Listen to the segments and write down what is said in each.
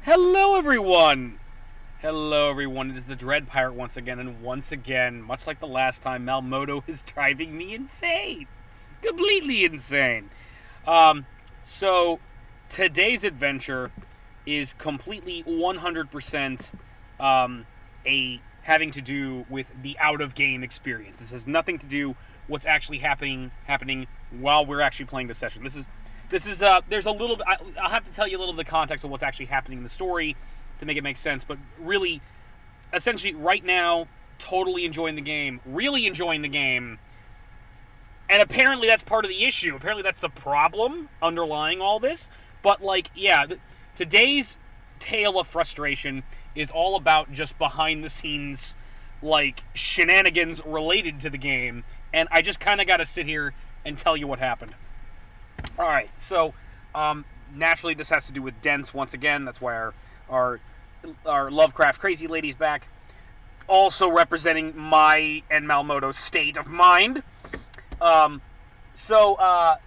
Hello, everyone! Hello, everyone. It is the Dread Pirate once again, and once again, much like the last time, Malmodo is driving me insane. Completely insane. Um, so, today's adventure is completely 100% a having to do with the out-of-game experience. This has nothing to do what's actually happening while we're actually playing the session. This is there's a little. I'll have to tell you a little of the context of what's actually happening in the story to make it make sense. But really, essentially, right now, totally enjoying the game, really enjoying the game, and apparently that's part of the issue. Apparently that's the problem underlying all this. But like, yeah, today's tale of frustration is all about just behind the scenes, like shenanigans related to the game, and I just kind of got to sit here and tell you what happened. All right, so naturally this has to do with Dents once again. That's why our Lovecraft crazy lady's back, also representing my and Malmodo's state of mind. So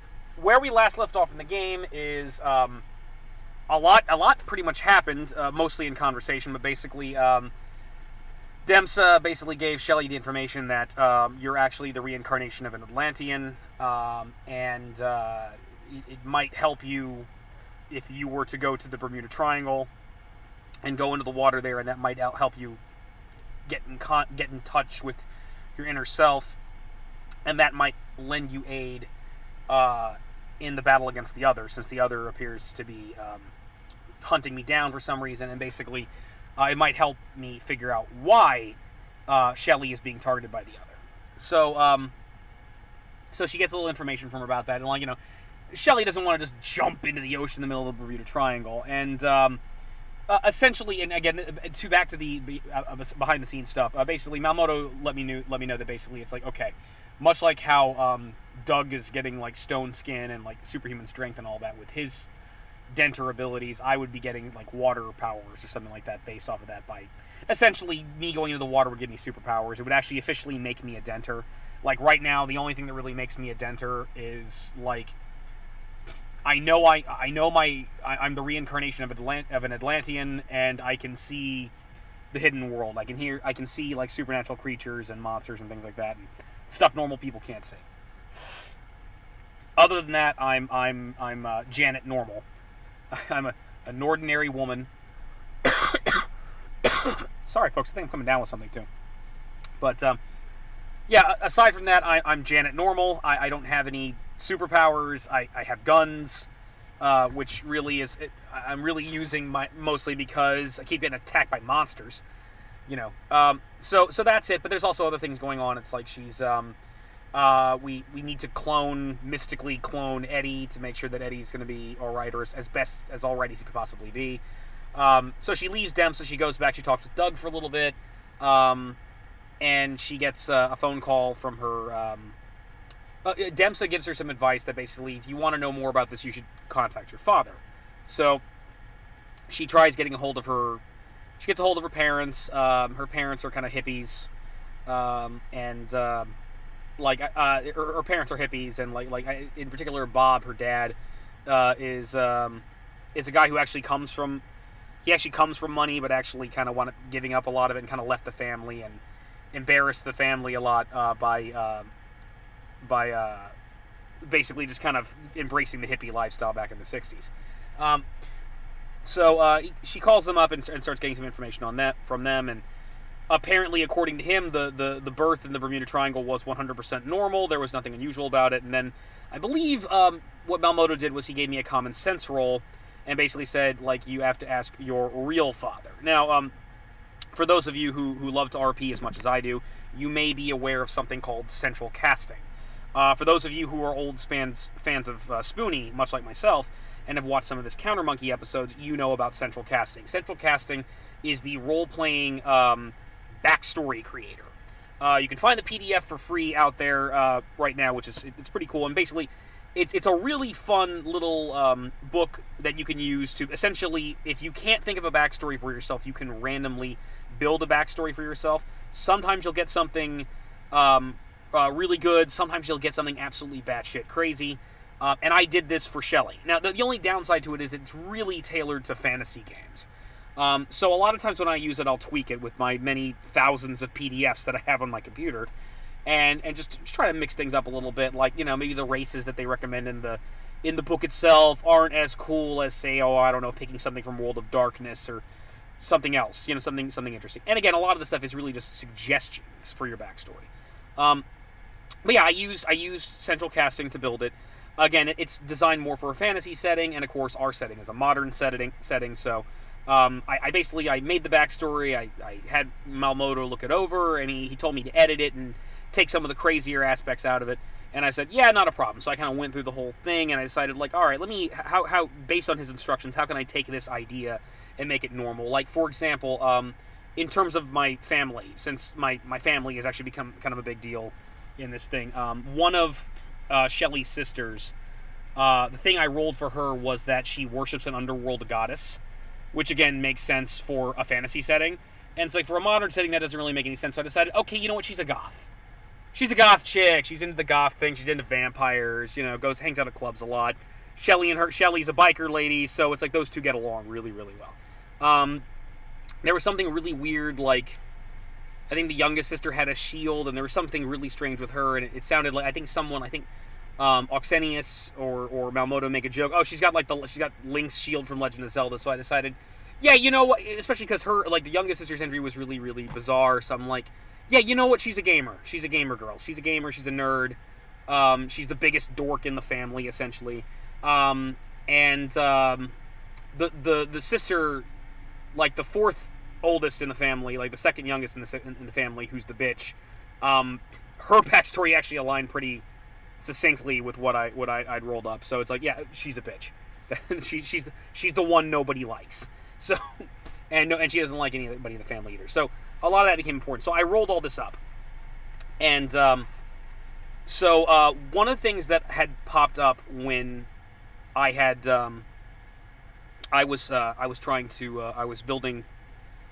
where we last left off in the game is a lot pretty much happened, mostly in conversation, but basically Demsa basically gave Shelley the information that you're actually the reincarnation of an Atlantean, and it might help you if you were to go to the Bermuda Triangle and go into the water there, and that might help you get in touch with your inner self, and that might lend you aid in the battle against the other, since the other appears to be hunting me down for some reason, and basically it might help me figure out why Shelley is being targeted by the other. So she gets a little information from her about that, and Shelley doesn't want to just jump into the ocean in the middle of the Bermuda Triangle, and essentially, and again, back to the behind the scenes stuff. Basically, Malmodo let me know that basically it's like, okay, much like how Doug is getting like stone skin and like superhuman strength and all that with his Denter abilities, I would be getting like water powers or something like that based off of that. By essentially me going into the water would give me superpowers. It would actually officially make me a Denter. Like right now, the only thing that really makes me a Denter is like I'm the reincarnation of an Atlantean, and I can see the hidden world. I can see like supernatural creatures and monsters and things like that, and stuff normal people can't see. Other than that, I'm Janet Normal. I'm an ordinary woman. Sorry, folks. I think I'm coming down with something too. But yeah, aside from that, I'm Janet Normal. I don't have any superpowers. I have guns, which really is I'm really using mostly because I keep getting attacked by monsters. So that's it. But there's also other things going on. It's like she's we need to mystically clone Eddie to make sure that Eddie's going to be all right, or as best as all right as he could possibly be. So she leaves Dem, so she goes back. She talks with Doug for a little bit, and she gets a phone call from her. Demsa gives her some advice that basically, if you want to know more about this, you should contact your father. So she tries getting a hold of her. She gets a hold of her parents. Her parents are kind of hippies, and her parents are hippies, and like in particular, Bob, her dad, is a guy who actually comes from money, but actually kind of giving up a lot of it, and kind of left the family and embarrassed the family a lot by basically just kind of embracing the hippie lifestyle back in the 60s. So she calls them up and starts getting some information on that from them, and apparently, according to him, the birth in the Bermuda Triangle was 100% normal. There was nothing unusual about it. And then I believe what Malmodo did was he gave me a common sense roll and basically said, like, you have to ask your real father. Now, for those of you who love to RP as much as I do, you may be aware of something called central casting. For those of you who are old fans of Spoonie, much like myself, and have watched some of his Counter Monkey episodes, you know about central casting. Central casting is the role-playing backstory creator. You can find the PDF for free out there right now, which is it's pretty cool. And basically, it's a really fun little book that you can use to essentially, if you can't think of a backstory for yourself, you can randomly build a backstory for yourself. Sometimes you'll get something really good. Sometimes you'll get something absolutely batshit crazy. And I did this for Shelley. Now, the only downside to it is it's really tailored to fantasy games. So a lot of times when I use it, I'll tweak it with my many thousands of PDFs that I have on my computer, and just try to mix things up a little bit. Like, maybe the races that they recommend in the book itself aren't as cool as, say, I don't know, picking something from World of Darkness or something else. Something interesting. And again, a lot of the stuff is really just suggestions for your backstory. But yeah, I used central casting to build it. Again, it's designed more for a fantasy setting, and of course, our setting is a modern setting. So, I made the backstory. I had Malmodo look it over, and he told me to edit it and take some of the crazier aspects out of it. And I said, yeah, not a problem. So I kind of went through the whole thing, and I decided, like, all right, how based on his instructions, how can I take this idea and make it normal? Like, for example, in terms of my family, since my family has actually become kind of a big deal in this thing. One of Shelley's sisters, the thing I rolled for her was that she worships an underworld goddess, which again makes sense for a fantasy setting. And it's like, for a modern setting, that doesn't really make any sense. So I decided, okay, you know what? She's a goth. She's a goth chick. She's into the goth thing. She's into vampires. Hangs out at clubs a lot. Shelley's a biker lady, so it's like those two get along really, really well. There was something really weird, like, I think the youngest sister had a shield, and there was something really strange with her, and it sounded like, I think Oxenius or Malmodo make a joke. Oh, she's got Link's shield from Legend of Zelda. So I decided, yeah, you know what? Especially because her, like, the youngest sister's entry was really, really bizarre. So I'm like, yeah, you know what? She's a gamer. She's a gamer girl. She's a gamer. She's a nerd. She's the biggest dork in the family, essentially. The sister, like the fourth oldest in the family, like the second youngest in the family, who's the bitch. Her backstory actually aligned pretty succinctly with what I'd rolled up. So it's like, yeah, she's a bitch. she's the one nobody likes. So and she doesn't like anybody in the family either. So a lot of that became important. So I rolled all this up, and one of the things that had popped up when I had I was building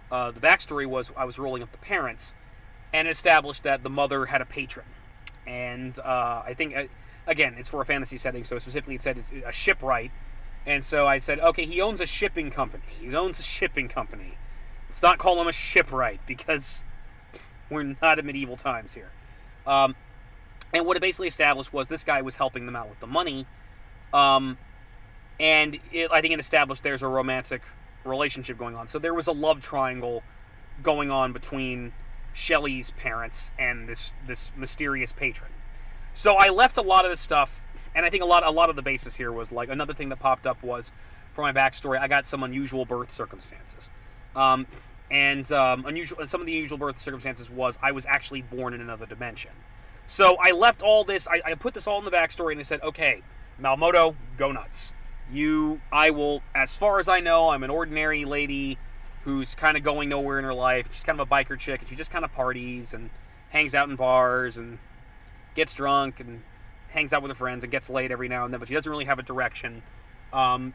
the backstory was I was rolling up the parents, and established that the mother had a patron. And I think, again, it's for a fantasy setting, so specifically it said it's a shipwright. And so I said, okay, he owns a shipping company. Let's not call him a shipwright, because we're not in medieval times here. And what it basically established was this guy was helping them out with the money. I think it established there's a romantic relationship going on. So there was a love triangle going on between Shelley's parents and this mysterious patron. So I left a lot of this stuff, and I think a lot of the basis here was, like, another thing that popped up was, for my backstory, I got some unusual birth circumstances. Some of the unusual birth circumstances was I was actually born in another dimension. So I left all this, I put this all in the backstory, and I said, okay, Malmodo, go nuts. I will, as far as I know, I'm an ordinary lady who's kind of going nowhere in her life. She's kind of a biker chick, and she just kind of parties and hangs out in bars and gets drunk and hangs out with her friends and gets laid every now and then, but she doesn't really have a direction. And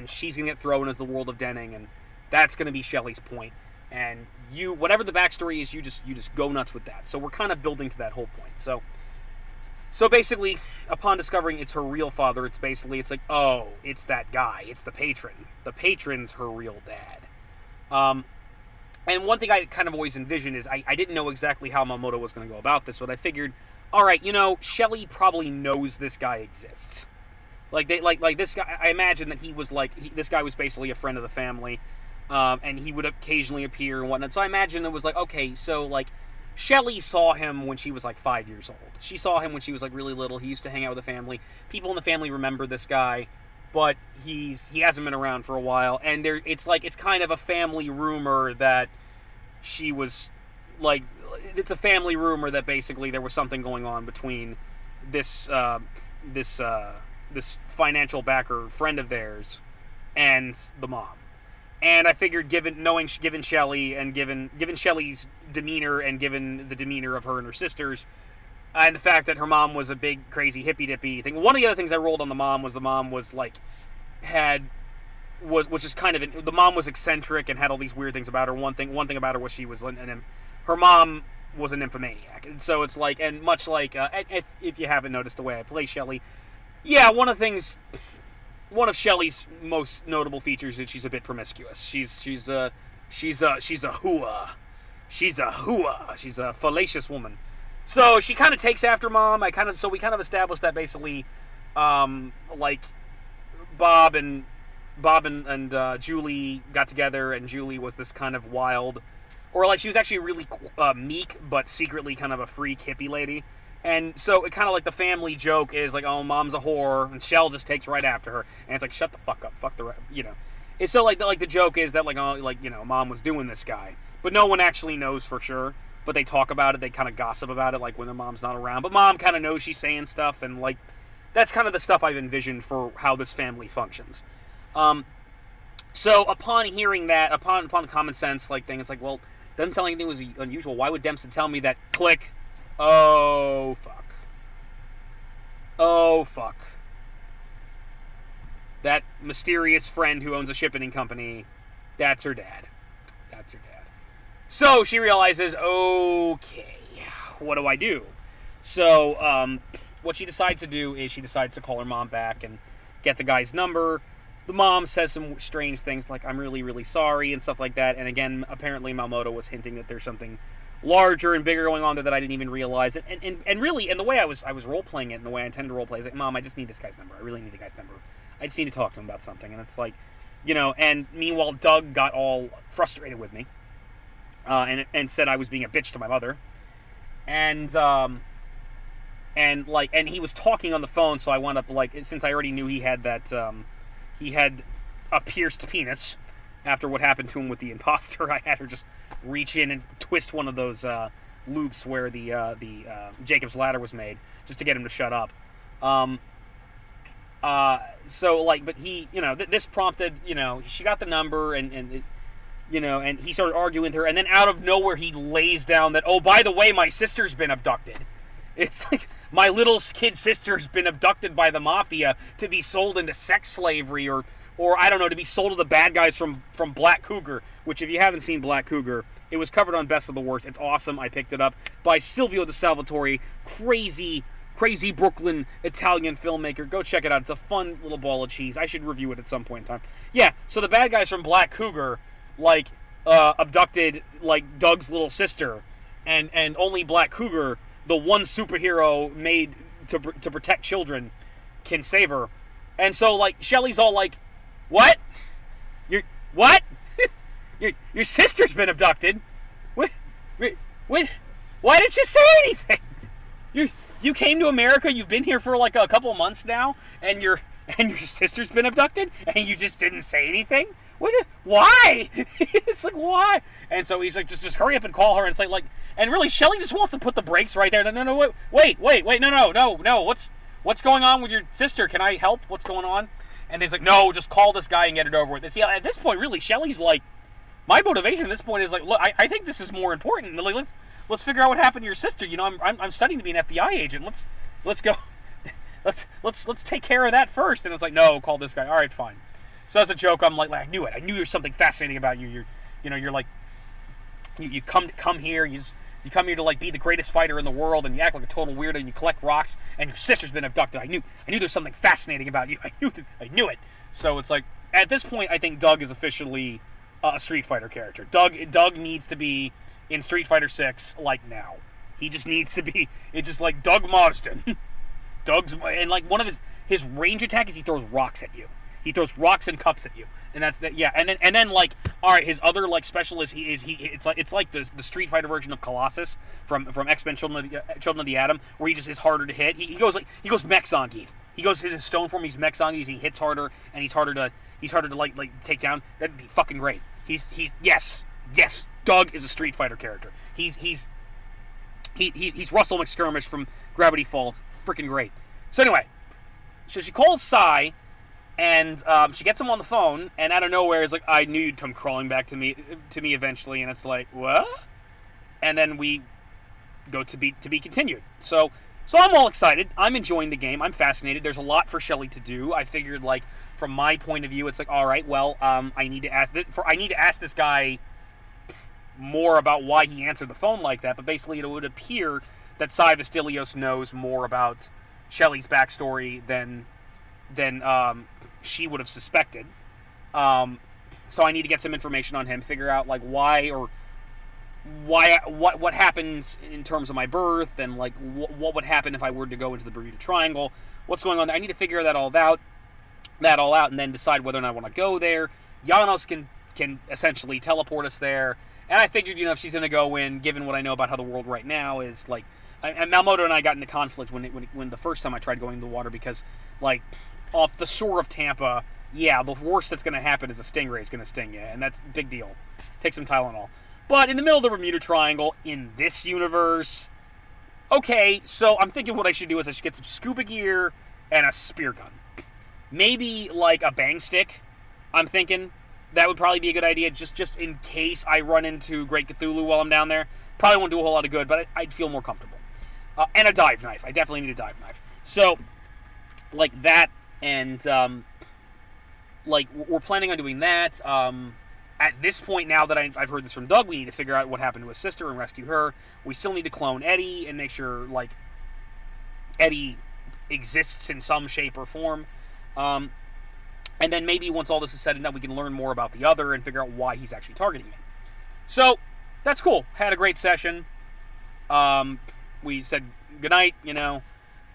she's going to get thrown into the world of Denning, and that's going to be Shelley's point. And whatever the backstory is, you just go nuts with that. So we're kind of building to that whole point. So basically, upon discovering it's her real father, it's like, oh, it's that guy. It's the patron. The patron's her real dad. And one thing I kind of always envisioned is I didn't know exactly how Malmodo was going to go about this, but I figured, all right, Shelley probably knows this guy exists. Like this guy, I imagine that he was this guy was basically a friend of the family, and he would occasionally appear and whatnot. So I imagine it was like, okay, so like Shelley saw him when she was like 5 years old. She saw him when she was like really little. He used to hang out with the family. People in the family remember this guy, but he hasn't been around for a while. And it's kind of a family rumor that she was like, it's a family rumor that basically there was something going on between this financial backer friend of theirs and the mom. And I figured, given Shelley and given Shelley's demeanor and given the demeanor of her and her sisters, and the fact that her mom was a big crazy hippy dippy thing. One of the other things I rolled on the mom was the mom was eccentric and had all these weird things about her. One thing about her was she was her mom was a nymphomaniac, and so it's like, and much like if you haven't noticed the way I play Shelley, yeah, one of the things one of Shelley's most notable features is that she's a bit promiscuous. She's a hooah. She's a hooah. She's a fallacious woman. So she kind of takes after Mom. So we kind of established that basically, like Bob and Julie got together, and Julie was this kind of wild, or like she was actually really meek, but secretly kind of a freak hippie lady. And so it kind of like the family joke is like, oh, Mom's a whore, and Shell just takes right after her, and it's like, shut the fuck up, fuck the, you know. It's so like the joke is that like, oh, like, you know, Mom was doing this guy, but no one actually knows for sure. But they talk about it, they kind of gossip about it, like when their mom's not around. But Mom kind of knows she's saying stuff, and like that's kind of the stuff I've envisioned for how this family functions. So upon hearing that, upon the common sense like thing, it's like, well, doesn't sound like anything was unusual. Why would Dempsey tell me that? Click. Oh, fuck. Oh, fuck. That mysterious friend who owns a shipping company, that's her dad. That's her dad. So she realizes, okay, what do I do? So what she decides to do is she decides to call her mom back and get the guy's number. The mom says some strange things like, I'm really, really sorry and stuff like that. And again, apparently Malmodo was hinting that there's something larger and bigger going on there that I didn't even realize. And really, and the way I was role-playing it and the way I intended to role-play is like, Mom, I just need this guy's number. I really need the guy's number. I just need to talk to him about something. And it's like, you know, and meanwhile, Doug got all frustrated with me and said I was being a bitch to my mother. And he was talking on the phone, so I wound up, like, since I already knew he had that, he had a pierced penis after what happened to him with the imposter, I had her just reach in and twist one of those loops where the Jacob's ladder was made, just to get him to shut up. So, like, but he, you know, this prompted, you know, she got the number, and you know, and he started arguing with her, and then out of nowhere he lays down that, oh, by the way, my sister's been abducted. It's like, my little kid sister's been abducted by the mafia to be sold into sex slavery, or I don't know, to be sold to the bad guys from Black Cougar, which, if you haven't seen Black Cougar, it was covered on Best of the Worst. It's awesome. I picked it up by Silvio De Salvatore, crazy Brooklyn Italian filmmaker. Go check it out. It's a fun little ball of cheese. I should review it at some point in time. Yeah, so the bad guys from Black Cougar, like, abducted, like, Doug's little sister, and only Black Cougar, the one superhero made to protect children, can save her. And so, like, Shelley's all like, what? What? Your sister's been abducted? What? Why didn't you say anything? You came to America, you've been here for like a couple of months now, and your sister's been abducted, and you just didn't say anything? Why? It's like, why? And so he's like, just hurry up and call her. And it's like, and really, Shelley just wants to put the brakes right there. No, wait, no. What's going on with your sister? Can I help? What's going on? And he's like, no, just call this guy and get it over with. And see, at this point, really, Shelley's like, my motivation at this point is like, look, I think this is more important. Like, let's figure out what happened to your sister. You know, I'm studying to be an FBI agent. Let's go. Let's take care of that first. And it's like, no, call this guy. All right, fine. So as a joke, I'm like, I knew it. I knew there's something fascinating about you. You're like, you come here. You come here to like be the greatest fighter in the world, and you act like a total weirdo, and you collect rocks, and your sister's been abducted. I knew there's something fascinating about you. I knew it. So it's like, at this point, I think Doug is officially a Street Fighter character. Doug needs to be in Street Fighter 6 like now. He just needs to be. It's just like Doug Marsden. And like one of his range attack is he throws rocks at you. He throws rocks and cups at you, and that's that. Yeah, and then like, all right, his other like special is it's like the Street Fighter version of Colossus from X-Men Children of the Atom, where he just is harder to hit. He goes mech Zangief. He goes to his stone form. He's mech Zangief. He hits harder, and he's harder to like take down. That'd be fucking great. He's yes. Doug is a Street Fighter character. He's Russell McSkirmish from Gravity Falls. Freaking great. So anyway, so she calls Sai. And she gets him on the phone, and out of nowhere is like, I knew you'd come crawling back to me eventually. And it's like, what? And then we go to be continued. So I'm all excited. I'm enjoying the game. I'm fascinated. There's a lot for Shelley to do. I figured, like, from my point of view, it's like, all right, well, I need to ask this guy more about why he answered the phone like that. But basically, it would appear that Sai Vastilios knows more about Shelley's backstory than she would have suspected. So I need to get some information on him, figure out like what happens in terms of my birth, and like what would happen if I were to go into the Bermuda Triangle. What's going on there? I need to figure that all out, and then decide whether or not I want to go there. Janos can essentially teleport us there, and I figured, if she's going to go in, given what I know about how the world right now is, like, and Malmodo and I got into conflict when the first time I tried going in the water, because, like, off the shore of Tampa, yeah, the worst that's going to happen is a stingray is going to sting you, and that's a big deal. Take some Tylenol. But in the middle of the Bermuda Triangle, in this universe, okay, so I'm thinking what I should do is I should get some scuba gear and a spear gun. Maybe, like, a bang stick, I'm thinking. That would probably be a good idea, just in case I run into Great Cthulhu while I'm down there. Probably won't do a whole lot of good, but I'd feel more comfortable. And a dive knife. I definitely need a dive knife. So, like that, and, like, we're planning on doing that. At this point, now that I've heard this from Doug, we need to figure out what happened to his sister and rescue her. We still need to clone Eddie and make sure, like, Eddie exists in some shape or form. And then maybe once all this is said and done, we can learn more about the other and figure out why he's actually targeting me. So, that's cool. Had a great session. We said goodnight,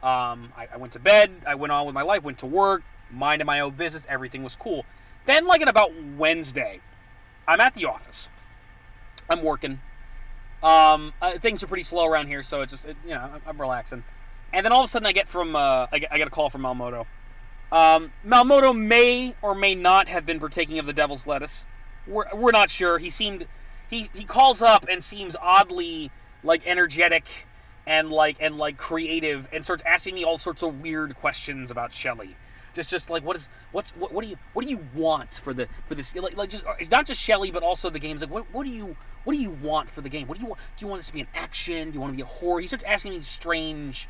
I went to bed. I went on with my life, went to work, minded my own business. Everything was cool. Then, like, at about Wednesday, I'm at the office. I'm working. Things are pretty slow around here, so it's just, I'm relaxing. And then all of a sudden I get a call from Malmodo. Malmodo may or may not have been partaking of the devil's lettuce. We're not sure. He calls up and seems oddly, like, energetic and creative, and starts asking me all sorts of weird questions about Shelley. Just like, what do you want for this, like just not just Shelley, but also the games. Like, what do you want for the game? What do you want? Do you want this to be an action? Do you want to be a horror? He starts asking me strange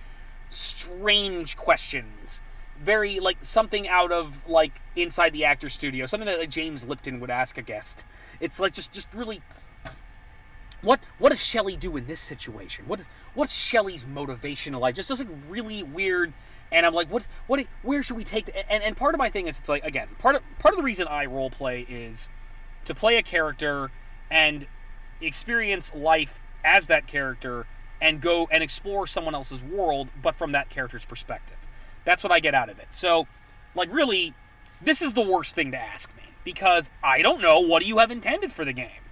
questions. Very, like, something out of, like, Inside the Actor's Studio. Something that, like, James Lipton would ask a guest. It's, like, just really... What does Shelley do in this situation? What's Shelley's motivation in life? Just like, really weird... And I'm like, where should we take... And part of my thing is, it's like, again, part of the reason I roleplay is to play a character and experience life as that character and go and explore someone else's world, but from that character's perspective. That's what I get out of it. So, like, really, this is the worst thing to ask me, because I don't know what you have intended for the game.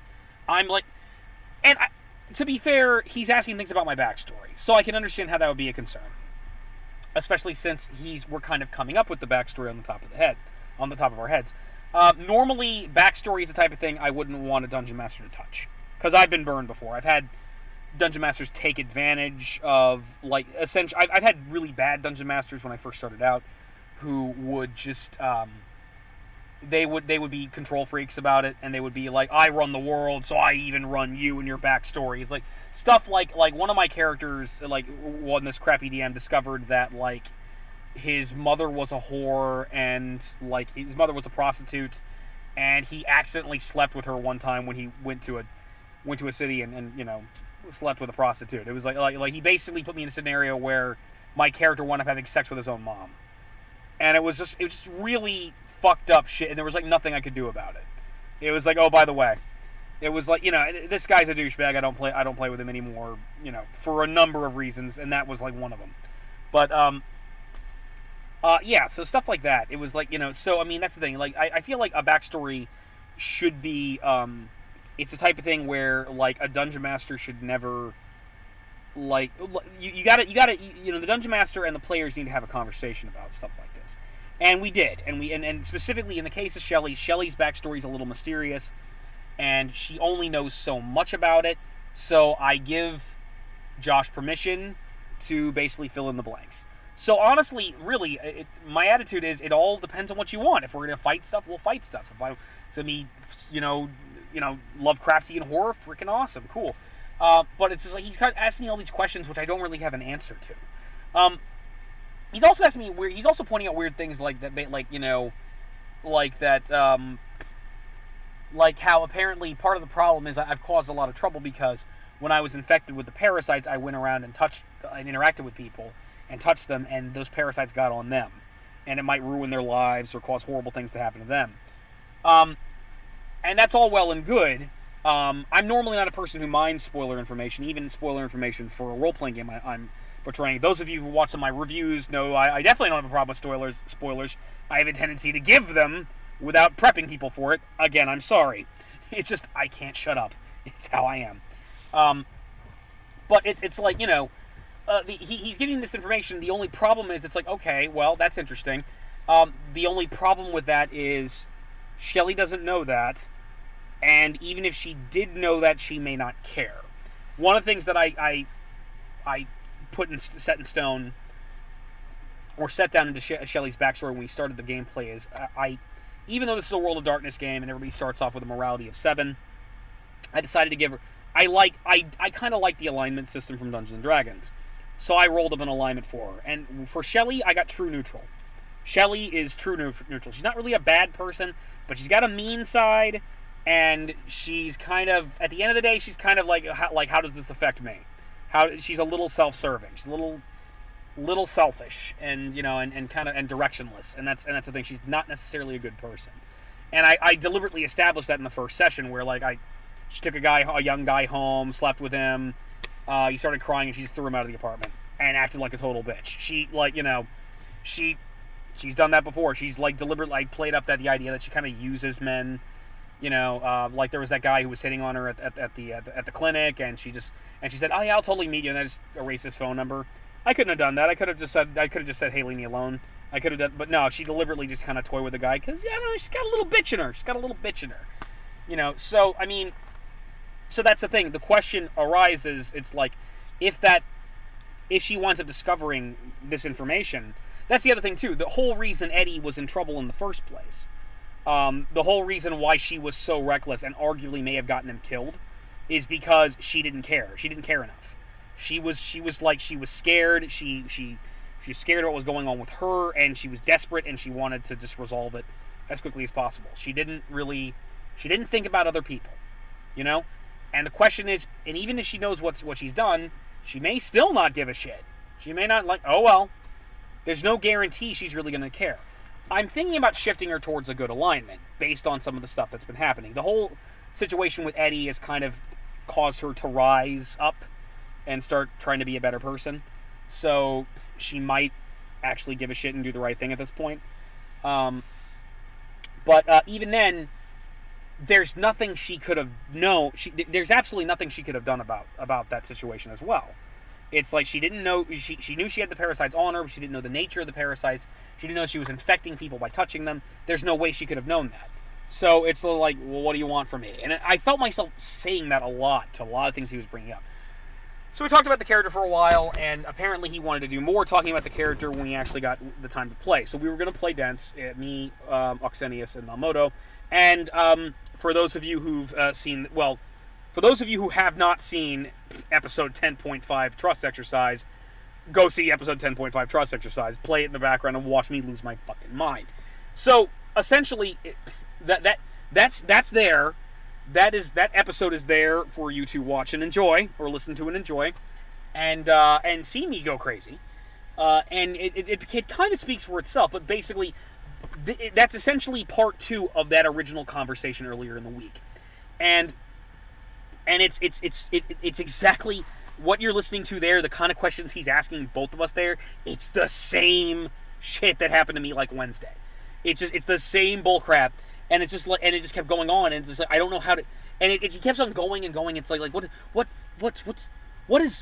I'm like... And to be fair, he's asking things about my backstory, so I can understand how that would be a concern. Especially since we're kind of coming up with the backstory on the top of our heads. Normally, backstory is the type of thing I wouldn't want a Dungeon Master to touch, because I've been burned before. I've had Dungeon Masters take advantage of, like, essentially... I've had really bad Dungeon Masters when I first started out, who would just... They would be control freaks about it, and they would be like, I run the world, so I even run you and your backstory. It's like stuff like one of my characters, like, when this crappy DM discovered that, like, his mother was a whore and, like, his mother was a prostitute, and he accidentally slept with her one time when he went to a city and slept with a prostitute. It was like he basically put me in a scenario where my character wound up having sex with his own mom, and it was just really fucked up shit, and there was, like, nothing I could do about it. It was like, oh, by the way, it was like, this guy's a douchebag. I don't play with him anymore, for a number of reasons, and that was, like, one of them. But yeah, so stuff like that. It was like, so I mean, that's the thing. Like, I feel like a backstory should be it's the type of thing where, like, a dungeon master should never, like, you gotta the dungeon master and the players need to have a conversation about stuff like this. And we did, and specifically in the case of Shelley's backstory is a little mysterious, and she only knows so much about it, so I give Josh permission to basically fill in the blanks. So honestly, really, my attitude is it all depends on what you want. If we're going to fight stuff, we'll fight stuff. If to me, Lovecraftian horror, freaking awesome, cool. But it's just like he's kind of asking me all these questions which I don't really have an answer to. He's also asking me weird. He's also pointing out weird things like that, like that, like how apparently part of the problem is I've caused a lot of trouble because when I was infected with the parasites, I went around and interacted with people and touched them, and those parasites got on them. and it might ruin their lives or cause horrible things to happen to them. And that's all well and good. I'm normally not a person who minds spoiler information, even spoiler information for a role-playing game I'm portraying. Those of you who watch some of my reviews know I definitely don't have a problem with spoilers. I have a tendency to give them without prepping people for it. Again, I'm sorry. It's just, I can't shut up. It's how I am. But it's like, he's giving this information. The only problem is, it's like, okay, well, that's interesting. The only problem with that is Shelley doesn't know that, and even if she did know that, she may not care. One of the things that I set in stone, or set down into Shelley's backstory when we started the gameplay, is even though this is a World of Darkness game and everybody starts off with a morality of 7, I decided to give her. I kind of like the alignment system from Dungeons and Dragons, so I rolled up an alignment for her. And for Shelley, I got true neutral. Shelley is true neutral. She's not really a bad person, but she's got a mean side, and she's kind of, at the end of the day, she's kind of like how does this affect me? She's a little self-serving. She's a little selfish, and and kind of directionless, and that's the thing. She's not necessarily a good person, and I deliberately established that in the first session, where she took a young guy home, slept with him, he started crying, and she just threw him out of the apartment and acted like a total bitch. She's done that before. She's deliberately played up the idea that she kind of uses men. There was that guy who was hitting on her at the clinic, and she said, "Oh yeah, I'll totally meet you," and I just erased his phone number. I couldn't have done that. I could have just said, "Hey, leave me alone." I could have done, but no, she deliberately just kind of toyed with the guy because she's got a little bitch in her. So I mean, so that's the thing. The question arises. It's like, if she winds up discovering this information, that's the other thing too. The whole reason Eddie was in trouble in the first place. The whole reason why she was so reckless and arguably may have gotten him killed is because she didn't care. She didn't care enough. She was scared. She was scared of what was going on with her, and she was desperate, and she wanted to just resolve it as quickly as possible. She didn't think about other people, And the question is, and even if she knows what she's done, she may still not give a shit. She may not oh well. There's no guarantee she's really going to care. I'm thinking about shifting her towards a good alignment based on some of the stuff that's been happening. The whole situation with Eddie has kind of caused her to rise up and start trying to be a better person. So she might actually give a shit and do the right thing at this point. But even then, there's nothing she could have known. There's absolutely nothing she could have done about that situation as well. It's like she didn't know. She knew she had the parasites on her, but she didn't know the nature of the parasites. She didn't know she was infecting people by touching them. There's no way she could have known that. So it's like, well, what do you want from me? And I felt myself saying that a lot to a lot of things he was bringing up. So we talked about the character for a while, and apparently he wanted to do more talking about the character when we actually got the time to play. So we were going to play Dents, me, Oxenius, and Malmodo. And for those of you who've for those of you who have not seen episode 10.5 Trust Exercise, go see episode 10.5 Trust Exercise. Play it in the background and watch me lose my fucking mind. So essentially, that's there. That episode is there for you to watch and enjoy, or listen to and enjoy, and see me go crazy. And it kind of speaks for itself. But basically, that's essentially part 2 of that original conversation earlier in the week, and it's exactly what you're listening to there. The kind of questions he's asking both of us there. It's the same shit that happened to me Wednesday. It's the same bullcrap. And it's just and it just kept going on, and it's just I don't know how to, and it keeps on going and going. It's like what is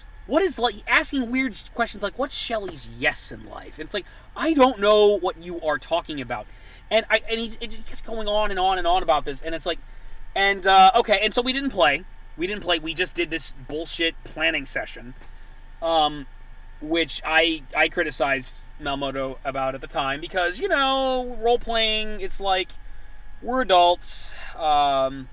asking weird questions like, what's Shelley's yes in life? And it's like, I don't know what you are talking about, and it just keeps going on and on and on about this, and it's like, and okay, and so we didn't play, we just did this bullshit planning session, which I criticized Malmodo about at the time, because role playing, it's like, we're adults, we're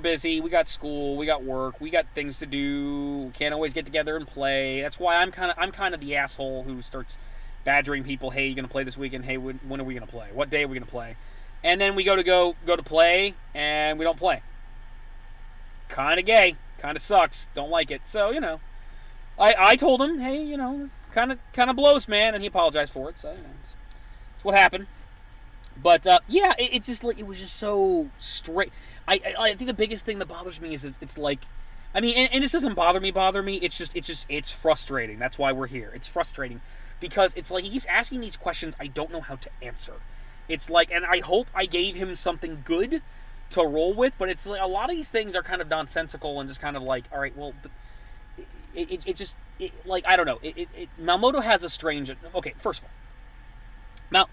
busy, we got school, we got work, we got things to do, we can't always get together and play. That's why I'm kind of the asshole who starts badgering people, hey, you gonna play this weekend? Hey, when are we gonna play? What day are we gonna play? And then we go to play, and we don't play. Kinda gay, kinda sucks, don't like it. So, I told him, hey, kinda blows, man, and he apologized for it, so, what happened. But yeah, it's just like it was just so straight. I think the biggest thing that bothers me is it's like, I mean, and this doesn't bother me. It's frustrating. That's why we're here. It's frustrating because it's like he keeps asking these questions I don't know how to answer. It's like, and I hope I gave him something good to roll with, but it's like a lot of these things are kind of nonsensical and just kind of like, all right, well, but like, I don't know. Malmodo has a strange. Okay, first of all,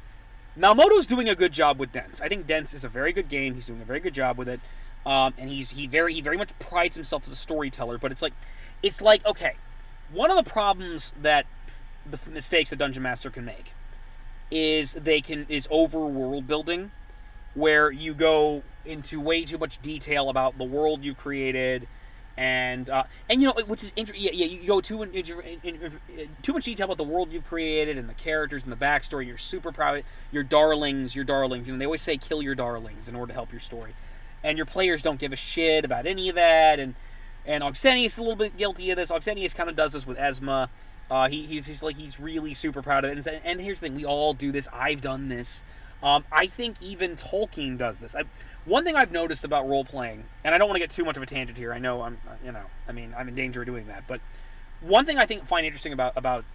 Malmodo's doing a good job with Dents. I think Dents is a very good game. He's doing a very good job with it, and he very much prides himself as a storyteller. But it's like okay, one of the problems that the mistakes a dungeon master can make is over world building, where you go into way too much detail about the world you've created. And you know, which is you go too much detail about the world you've created and the characters and the backstory. You're super proud of it. Your darlings. You know, they always say kill your darlings in order to help your story. And your players don't give a shit about any of that. And Auxenius is a little bit guilty of this. Auxenius kind of does this with Esma. He's really super proud of it. And here's the thing: we all do this. I've done this. I think even Tolkien does this. One thing I've noticed about role playing, and I don't want to get too much of a tangent here. I know I'm in danger of doing that. But one thing I find interesting about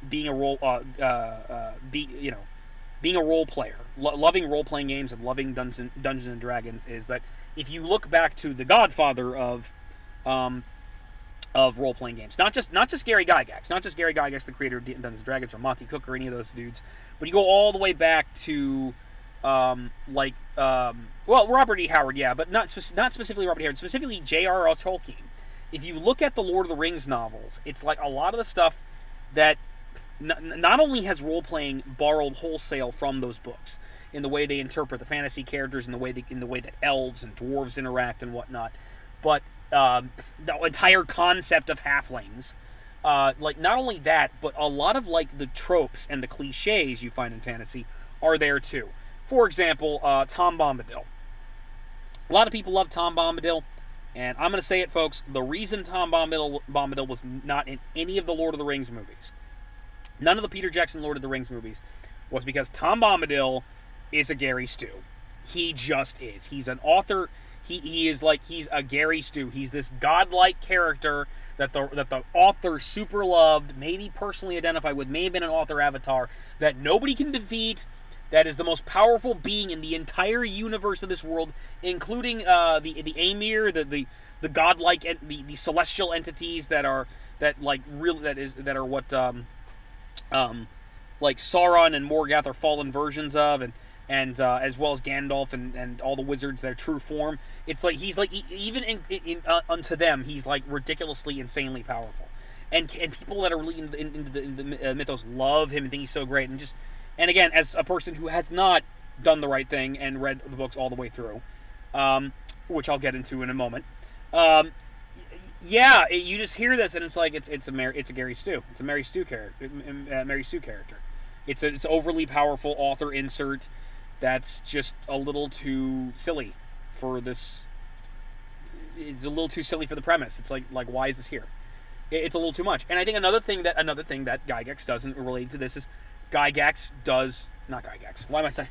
being a being a role player, loving role playing games and loving Dungeons and Dragons is that if you look back to the godfather of role playing games, not just Gary Gygax, the creator of Dungeons and Dragons, or Monty Cook, or any of those dudes, but you go all the way back to Robert E. Howard, yeah, but not specifically Robert E. Howard, specifically J.R.R. Tolkien. If you look at the Lord of the Rings novels, it's like a lot of the stuff that not only has role-playing borrowed wholesale from those books, in the way they interpret the fantasy characters, in the way that elves and dwarves interact and whatnot, but the entire concept of halflings, not only that, but a lot of like the tropes and the cliches you find in fantasy are there too. For example, Tom Bombadil. A lot of people love Tom Bombadil, and I'm going to say it, folks. The reason Tom Bombadil was not in any of the Lord of the Rings movies, none of the Peter Jackson Lord of the Rings movies, was because Tom Bombadil is a Gary Stu. He just is. He's an author. He's a Gary Stu. He's this godlike character that the author super loved, maybe personally identified with, may have been an author avatar that nobody can defeat. That is the most powerful being in the entire universe of this world, including the Aemir, the godlike, the celestial entities that are what like Sauron and Morgoth are fallen versions of, and as well as Gandalf and all the wizards, their true form. It's like he's like even in unto them, he's like ridiculously, insanely powerful, and people that are really into the mythos love him and think he's so great, and again, as a person who has not done the right thing and read the books all the way through, which I'll get into in a moment, you just hear this and it's like it's a Gary Stu. It's a Mary Stu character. It's an overly powerful author insert that's just a little too silly for this. It's a little too silly for the premise. It's like why is this here? It's a little too much. And I think another thing that Gygax doesn't relate to this is. Not Gygax. Why am I saying?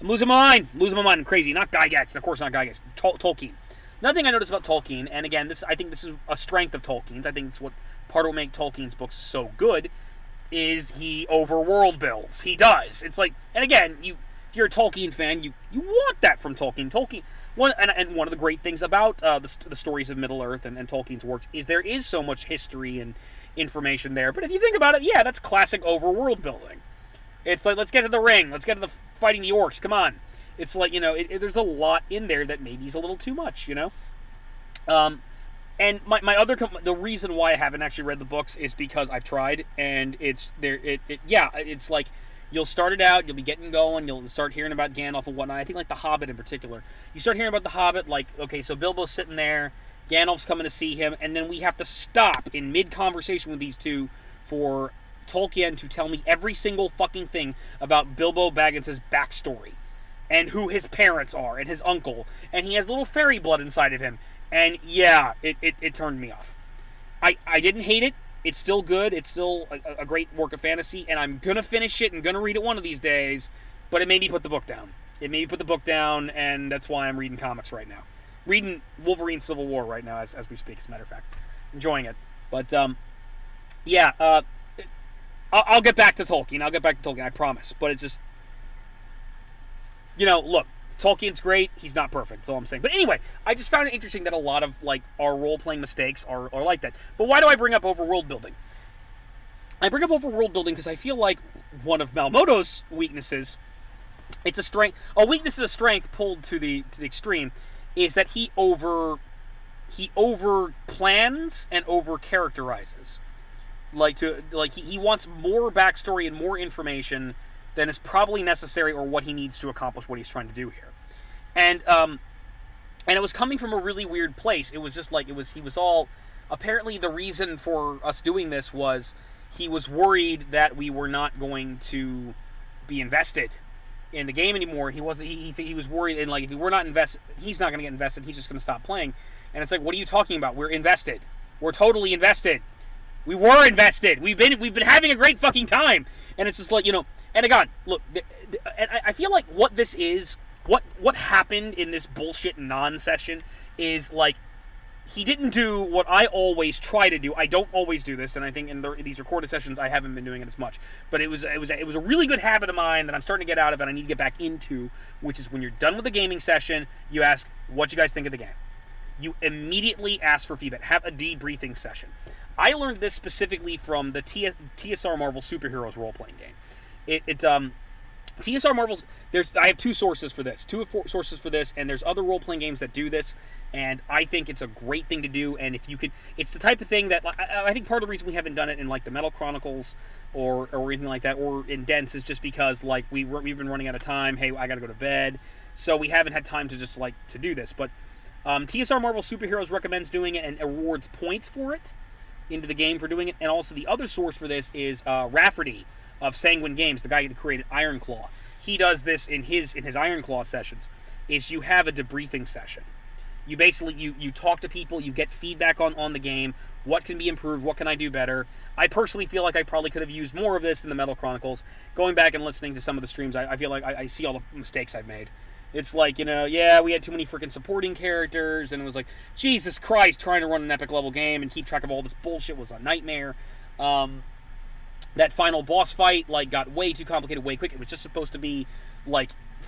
I'm losing my mind. I'm crazy. Not Gygax. Of course, not Gygax. Tolkien. Another thing I noticed about Tolkien, and again, I think this is a strength of Tolkien's. I think it's what part of what makes Tolkien's books so good, is he overworld builds. He does. It's like, and again, if you're a Tolkien fan, you want that from Tolkien. One of the great things about the stories of Middle Earth and Tolkien's works is there is so much history and information there. But if you think about it, yeah, that's classic overworld building. It's like, let's get to the ring. Let's get to the fighting the orcs. Come on. It's like, there's a lot in there that maybe is a little too much, And the reason why I haven't actually read the books is because I've tried, and it's like, you'll start it out, you'll be getting going, you'll start hearing about Gandalf and whatnot. I think like The Hobbit in particular. You start hearing about The Hobbit, like, okay, so Bilbo's sitting there, Gandalf's coming to see him, and then we have to stop in mid-conversation with these two for Tolkien to tell me every single fucking thing about Bilbo Baggins's backstory, and who his parents are, and his uncle, and he has little fairy blood inside of him. And yeah, it turned me off. I didn't hate it. It's still good. It's still a great work of fantasy, and I'm gonna finish it and gonna read it one of these days. But it made me put the book down. It made me put the book down, and that's why I'm reading comics right now. Reading Wolverine Civil War right now as we speak, as a matter of fact. Enjoying it. But, yeah, I'll get back to Tolkien. I promise. But it's just, look, Tolkien's great. He's not perfect. That's all I'm saying. But anyway, I just found it interesting that a lot of, our role-playing mistakes are like that. But why do I bring up overworld building? I bring up overworld building because I feel like one of Malmodo's weaknesses, it's a strength. A weakness is a strength pulled to the extreme, is that he over plans and over characterizes. He wants more backstory and more information than is probably necessary or what he needs to accomplish what he's trying to do here. And it was coming from a really weird place. It was just he was all, apparently the reason for us doing this was he was worried that we were not going to be invested in the game anymore. He wasn't. He was worried, and if we're not invested, he's not going to get invested. He's just going to stop playing. And it's like, what are you talking about? We're invested. We're totally invested. We were invested. We've been having a great fucking time. And it's just And again, look, and I feel like what this is, what happened in this bullshit non-session is he didn't do what I always try to do. I don't always do this, and I think in these recorded sessions I haven't been doing it as much. But it was a really good habit of mine that I'm starting to get out of and I need to get back into, which is when you're done with the gaming session, you ask, what you guys think of the game? You immediately ask for feedback. Have a debriefing session. I learned this specifically from the TSR Marvel Superheroes role-playing game. TSR Marvel's... I have two sources for this. And there's other role-playing games that do this. And I think it's a great thing to do, and if you could, it's the type of thing that I think part of the reason we haven't done it in the Metal Chronicles or anything like that, or in Dense, is just because we've been running out of time. Hey, I got to go to bed, so we haven't had time to just to do this. But TSR Marvel Superheroes recommends doing it and awards points for it into the game for doing it. And also the other source for this is Rafferty of Sanguine Games, the guy who created Iron Claw. He does this in his Iron Claw sessions. Is you have a debriefing session. You basically, you talk to people, you get feedback on the game, what can be improved, what can I do better. I personally feel like I probably could have used more of this in the Metal Chronicles. Going back and listening to some of the streams, I feel like I see all the mistakes I've made. It's we had too many freaking supporting characters, and it was Jesus Christ, trying to run an epic level game and keep track of all this bullshit was a nightmare. That final boss fight, got way too complicated way quick. It was just supposed to be,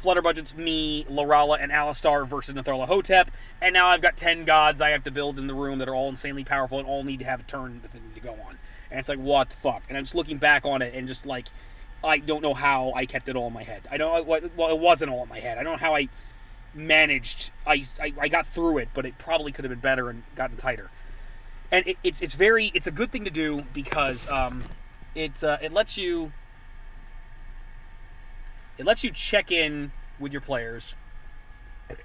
Flutterbudget's me, Lorala, and Alistar versus Netherla Hotep, and now I've got 10 gods I have to build in the room that are all insanely powerful and all need to have a turn that they need to go on. And it's what the fuck? And I'm just looking back on it and just I don't know how I kept it all in my head. It wasn't all in my head. I don't know how I managed. I got through it, but it probably could have been better and gotten tighter. And it's a good thing to do because it lets you check in with your players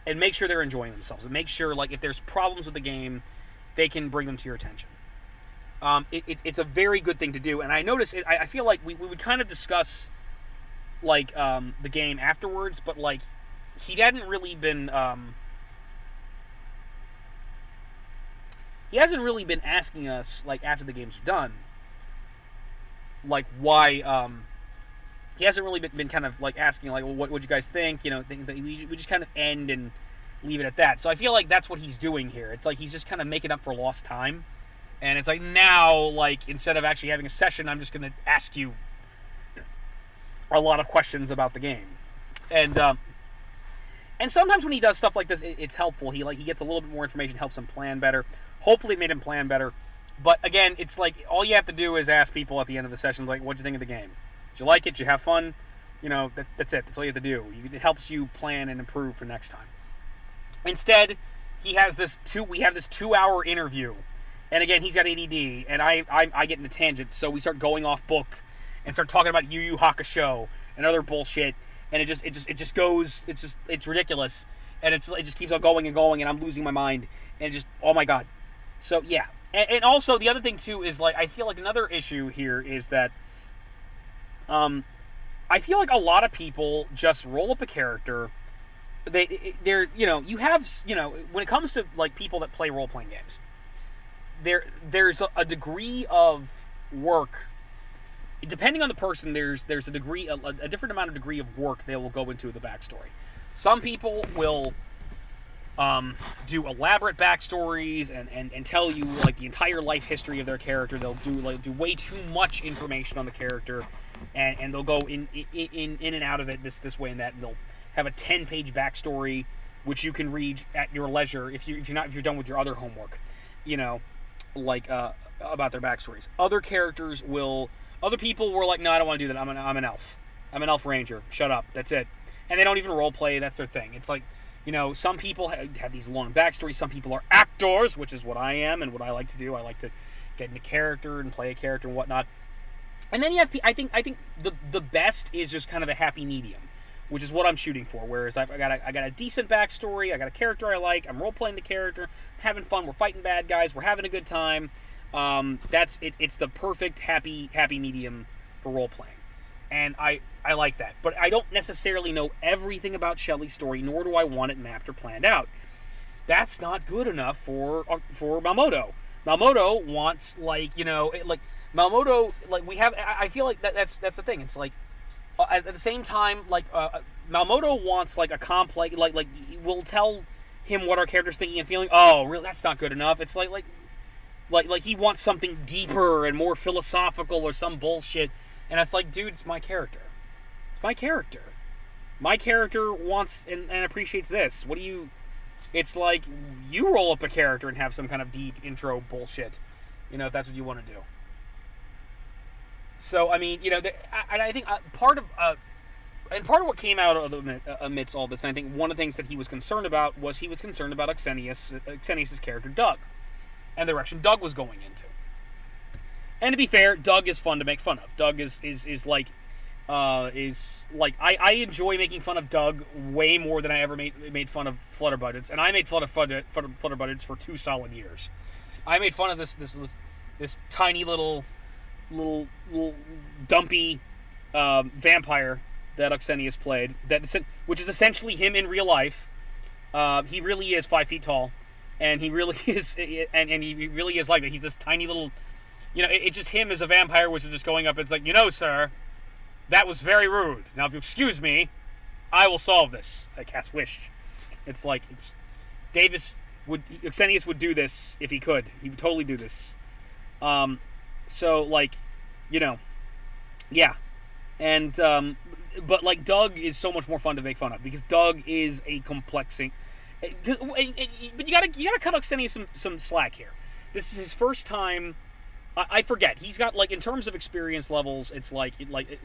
and make sure they're enjoying themselves, and make sure if there's problems with the game, they can bring them to your attention. It's a very good thing to do, and I notice it. I feel like we would kind of discuss the game afterwards, but he hadn't really been he hasn't really been asking us after the game's done why he hasn't really been kind of asking what would you guys think, we just kind of end and leave it at that. So I feel like that's what he's doing here. It's he's just kind of making up for lost time. And it's now, instead of actually having a session, I'm just going to ask you a lot of questions about the game. And sometimes when he does stuff like this, it's helpful. He gets a little bit more information, helps him plan better. Hopefully it made him plan better. But again, it's all you have to do is ask people at the end of the session, what'd you think of the game? Did you like it? Did you have fun? That's it. That's all you have to do. It helps you plan and improve for next time. Instead, we have this 2-hour interview. And again, he's got ADD, and I get into tangents, so we start going off book and start talking about Yu Yu Hakusho and other bullshit, and it just goes, it's ridiculous, and it just keeps on going and going, and I'm losing my mind, and just, oh my god. So yeah, and also the other thing too is I feel like another issue here is that I feel like a lot of people just roll up a character. They're you have when it comes to people that play role playing games. there's a degree of work. Depending on the person, there's a degree, a different amount of degree of work they will go into the backstory. Some people will do elaborate backstories and tell you like the entire life history of their character. They'll do way too much information on the character, and they'll go in and out of it this way and that. And they'll have a 10-page backstory, which you can read at your leisure if you're done with your other homework, like about their backstories. Other people were like, no, I don't want to do that. I'm an elf. I'm an elf ranger. Shut up. That's it. And they don't even role play. That's their thing. It's like, some people have these long backstories. Some people are actors, which is what I am and what I like to do. I like to get into character and play a character and whatnot. And then you have, I think the best is just kind of a happy medium, which is what I'm shooting for. Whereas I got a decent backstory. I got a character I like. I'm role playing the character. I'm having fun. We're fighting bad guys. We're having a good time. That's it. It's the perfect happy medium for role playing, and I like that. But I don't necessarily know everything about Shelley's story, nor do I want it mapped or planned out. That's not good enough for Malmodo. Malmodo wants Malmodo, we have. I feel like that's the thing. It's like at the same time, Malmodo wants like a complex, like we'll tell him what our character's thinking and feeling. Oh, really? That's not good enough. It's like he wants something deeper and more philosophical or some bullshit, and it's like, dude, it's my character. It's my character. My character wants and appreciates this. What do you? It's like you roll up a character and have some kind of deep intro bullshit, if that's what you want to do. So I mean, I think part of what came out of amidst all this, and I think one of the things that he was concerned about was Xenius' character Doug, and the direction Doug was going into. And to be fair, Doug is fun to make fun of. Doug is I enjoy making fun of Doug way more than I ever made fun of Flutterbutters, and I made fun of Flutterbutters for 2 solid years. I made fun of this tiny little dumpy vampire that Xenius played, which is essentially him in real life. He really is 5 feet tall. And he really is, and he really is like that. He's this tiny little, it's just him as a vampire, which is just going up. It's like, sir, that was very rude. Now, if you excuse me, I will solve this. I cast Wish. It's like, Xenius would do this if he could. He would totally do this. Yeah. And, but Doug is so much more fun to make fun of because Doug is a complex thing. But you gotta cut Xenius some slack here. This is his first time. I forget. He's got in terms of experience levels, it's like Xenius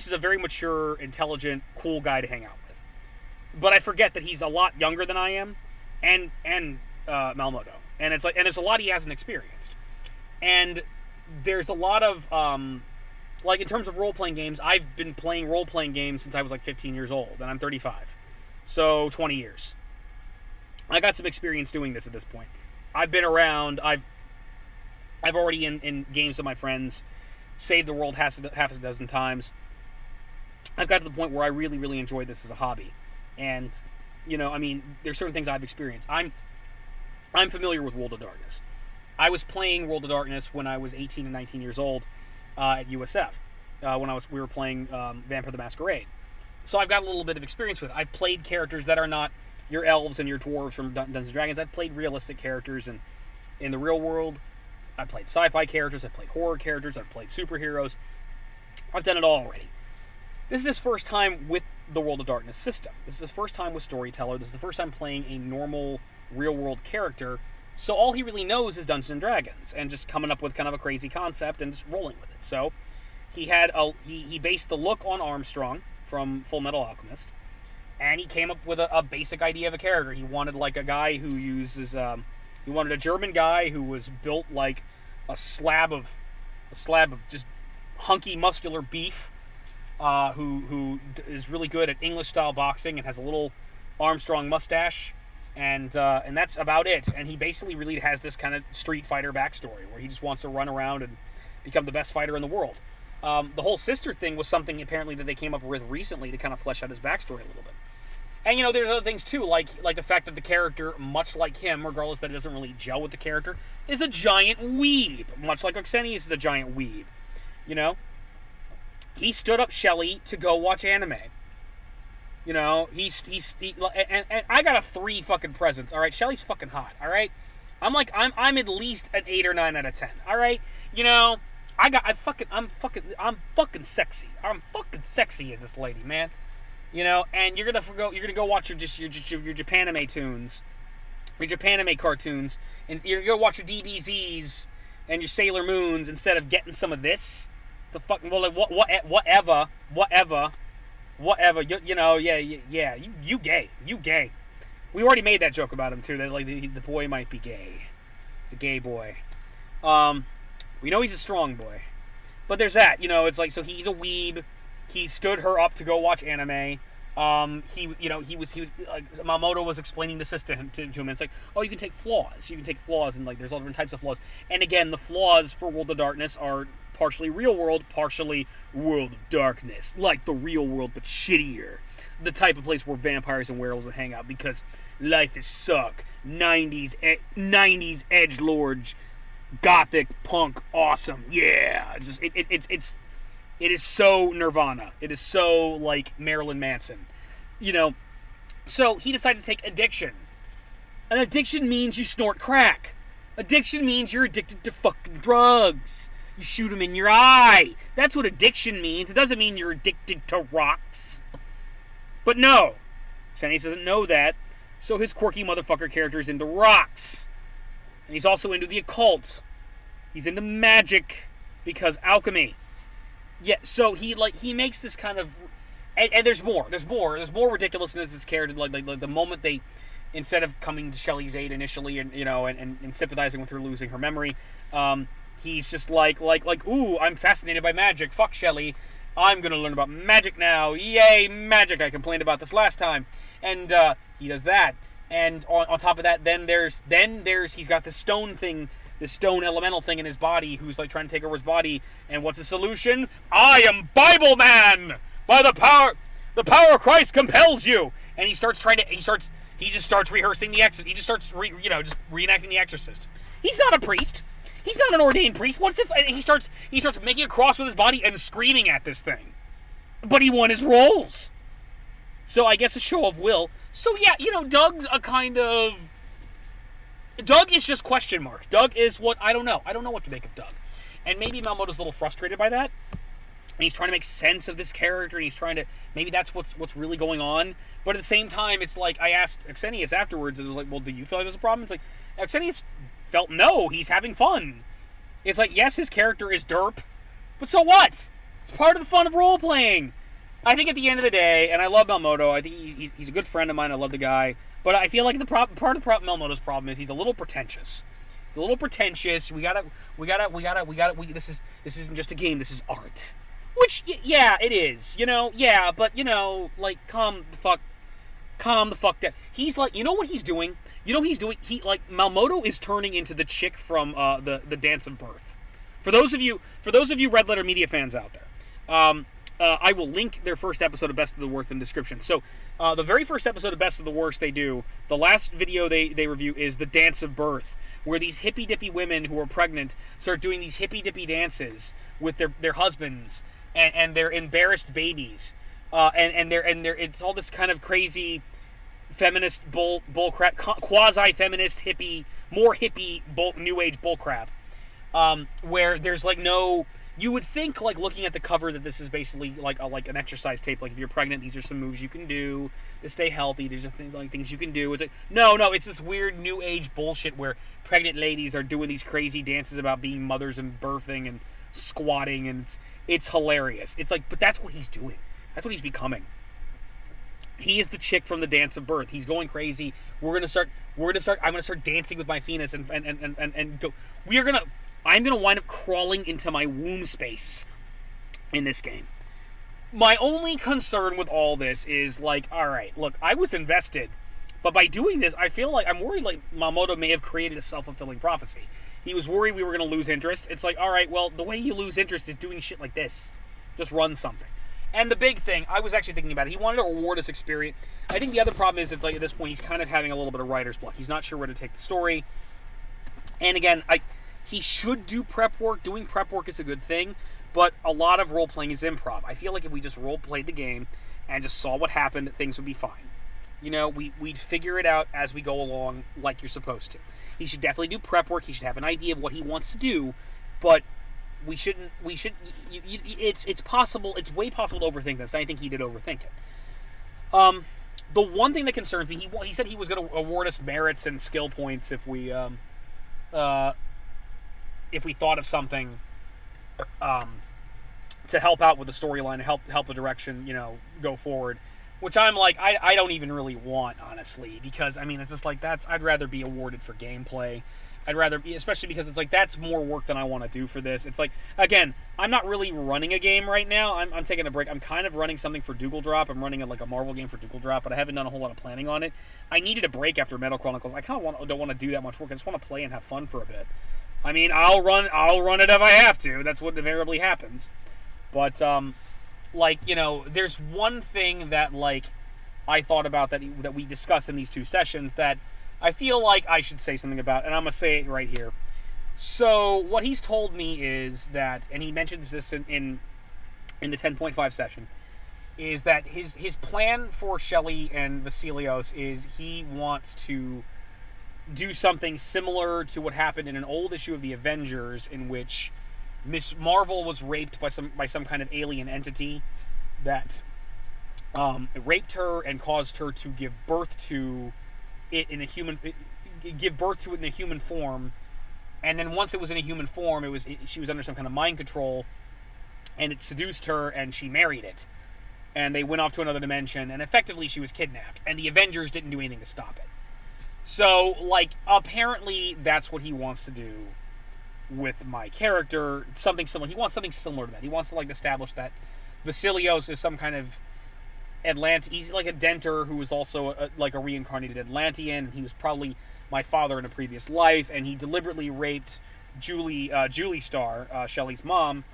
is a very mature, intelligent, cool guy to hang out with. But I forget that he's a lot younger than I am, and Malmodo, and there's a lot he hasn't experienced, and there's a lot of in terms of role playing games. I've been playing role playing games since I was 15 years old, and I'm 35. So 20 years. I got some experience doing this at this point. I've been around. I've already in games with my friends saved the world half a dozen times. I've got to the point where I really, really enjoy this as a hobby. And there's certain things I've experienced. I'm familiar with World of Darkness. I was playing World of Darkness when I was 18 and 19 years old at USF. When we were playing Vampire the Masquerade. So I've got a little bit of experience with it. I've played characters that are not your elves and your dwarves from Dungeons & Dragons. I've played realistic characters in the real world. I've played sci-fi characters. I've played horror characters. I've played superheroes. I've done it all already. This is his first time with the World of Darkness system. This is his first time with Storyteller. This is the first time playing a normal, real-world character. So all he really knows is Dungeons & Dragons and just coming up with kind of a crazy concept and just rolling with it. So he based the look on Armstrong from Full Metal Alchemist, and he came up with a basic idea of a character. He wanted a guy who uses he wanted a German guy who was built like a slab of just hunky muscular beef, who is really good at English style boxing and has a little Armstrong mustache, and that's about it. And he basically really has this kind of Street Fighter backstory where he just wants to run around and become the best fighter in the world. The whole sister thing was something apparently that they came up with recently to kind of flesh out his backstory a little bit. And there's other things too, like the fact that the character, much like him, regardless that it doesn't really gel with the character, is a giant weeb, much like Oxenius is a giant weeb. He stood up Shelly to go watch anime. And I got a 3 fucking presents. All right, Shelly's fucking hot. All right, I'm at least an 8 or 9 out of 10. All right, I'm fucking sexy. I'm fucking sexy as this lady, man. And you're gonna go watch your Japanime tunes, your Japanime cartoons, and you're gonna watch your DBZs and your Sailor Moons instead of getting some of this. The fucking whatever. You gay. We already made that joke about him too. That the boy might be gay. He's a gay boy. We know he's a strong boy, but there's that. It's like, so he's a weeb. He stood her up to go watch anime. He was like, Malmodo was explaining the system to him. And it's like, oh, you can take flaws. And there's all different types of flaws. And again, the flaws for World of Darkness are partially real world, partially World of Darkness, like the real world but shittier. The type of place where vampires and werewolves will hang out because life is suck. 90s edgelords, gothic punk, awesome. Yeah, just it is so Nirvana. It is so like Marilyn Manson. So he decides to take addiction. An addiction means you snort crack. Addiction means you're addicted to fucking drugs. You shoot them in your eye. That's what addiction means. It doesn't mean you're addicted to rocks. But no, Xenius doesn't know that, so his quirky motherfucker character is into rocks. And he's also into the occult. He's into magic, because alchemy. Yeah, so he makes this kind of... And there's more. There's more ridiculousness in this character. Like the moment they... Instead of coming to Shelly's aid initially and sympathizing with her losing her memory... he's just like, ooh, I'm fascinated by magic. Fuck Shelly. I'm going to learn about magic now. Yay, magic. I complained about this last time. And he does that. And on top of that, then there's he's got this stone thing, this stone elemental thing in his body who's like trying to take over his body. And what's the solution? I am Bible Man! By the power of Christ compels you! And he just starts rehearsing the exorcist. He just starts just reenacting the exorcist. He's not a priest. He's not an ordained priest. What's if he starts making a cross with his body and screaming at this thing? But he won his roles. So I guess a show of will. So yeah, Doug's a kind of... Doug is just question mark. Doug is what... I don't know. I don't know what to make of Doug. And maybe Malmodo's a little frustrated by that. And he's trying to make sense of this character. And he's trying to... Maybe that's what's really going on. But at the same time, it's like... I asked Xenius afterwards. It was like, well, do you feel like there's a problem? It's like... Xenius felt no. He's having fun. It's like, yes, his character is derp. But so what? It's part of the fun of role-playing. I think at the end of the day, and I love Malmodo, I think he's a good friend of mine, I love the guy, but I feel like part of Malmodo's problem is he's a little pretentious. He's a little pretentious. This isn't just a game, this is art. Which, yeah, it is, yeah, but, calm the fuck down. He's like, what he's doing? Malmodo is turning into the chick from the Dance of Birth. For those of you Red Letter Media fans out there, I will link their first episode of Best of the Worst in the description. So, the very first episode of Best of the Worst they do, the last video they review is the Dance of Birth, where these hippy-dippy women who are pregnant start doing these hippy-dippy dances with their husbands and their embarrassed babies. And it's all this kind of crazy feminist bullcrap, quasi-feminist more hippie new age bullcrap, where there's no... You would think, looking at the cover, that this is basically like an exercise tape. Like, if you're pregnant, these are some moves you can do to stay healthy. These are things you can do. It's like, no, it's this weird new age bullshit where pregnant ladies are doing these crazy dances about being mothers and birthing and squatting, and it's hilarious. It's like, but that's what he's doing. That's what he's becoming. He is the chick from the Dance of Birth. He's going crazy. I'm gonna start dancing with my penis and go. I'm going to wind up crawling into my womb space in this game. My only concern with all this is, all right, look, I was invested, but by doing this, I feel like I'm worried Malmodo may have created a self-fulfilling prophecy. He was worried we were going to lose interest. It's like, all right, well, the way you lose interest is doing shit like this. Just run something. And the big thing, I was actually thinking about it, he wanted to reward us experience. I think the other problem is, it's like at this point, he's kind of having a little bit of writer's block. He's not sure where to take the story. And again, he should do prep work. Doing prep work is a good thing, but a lot of role-playing is improv. I feel like if we just role-played the game and just saw what happened, things would be fine. You know, we'd figure it out as we go along like you're supposed to. He should definitely do prep work. He should have an idea of what he wants to do, but it's possible, it's way possible to overthink this. I think he did overthink it. The one thing that concerns me, he said he was going to award us merits and skill points if we thought of something to help out with the storyline, help the direction, go forward. Which I'm like, I don't even really want, honestly, because, I mean, it's just like, I'd rather be awarded for gameplay. I'd rather be, especially because it's like, that's more work than I want to do for this. It's like, again, I'm not really running a game right now. I'm taking a break. I'm kind of running something for Dougal Drop. I'm running a Marvel game for Dougal Drop, but I haven't done a whole lot of planning on it. I needed a break after Metal Chronicles. I kind of don't want to do that much work. I just want to play and have fun for a bit. I mean, I'll run it if I have to. That's what invariably happens. But, there's one thing that, I thought about that we discussed in these two sessions that I feel like I should say something about, and I'm going to say it right here. So, what he's told me is that, and he mentions this in the 10.5 session, is that his plan for Shelley and Vasilios is he wants to do something similar to what happened in an old issue of the Avengers, in which Miss Marvel was raped by some kind of alien entity that raped her and caused her to give birth to it in a human form, and then once it was in a human form, she was under some kind of mind control, and it seduced her, and she married it, and they went off to another dimension, and effectively she was kidnapped, and the Avengers didn't do anything to stop it. So, apparently that's what he wants to do with my character, something similar. He wants something similar to that. He wants to establish that Vasilios is some kind of he's like a Denter who was also a reincarnated Atlantean. He was probably my father in a previous life, and he deliberately raped Julie Starr, Shelley's mom,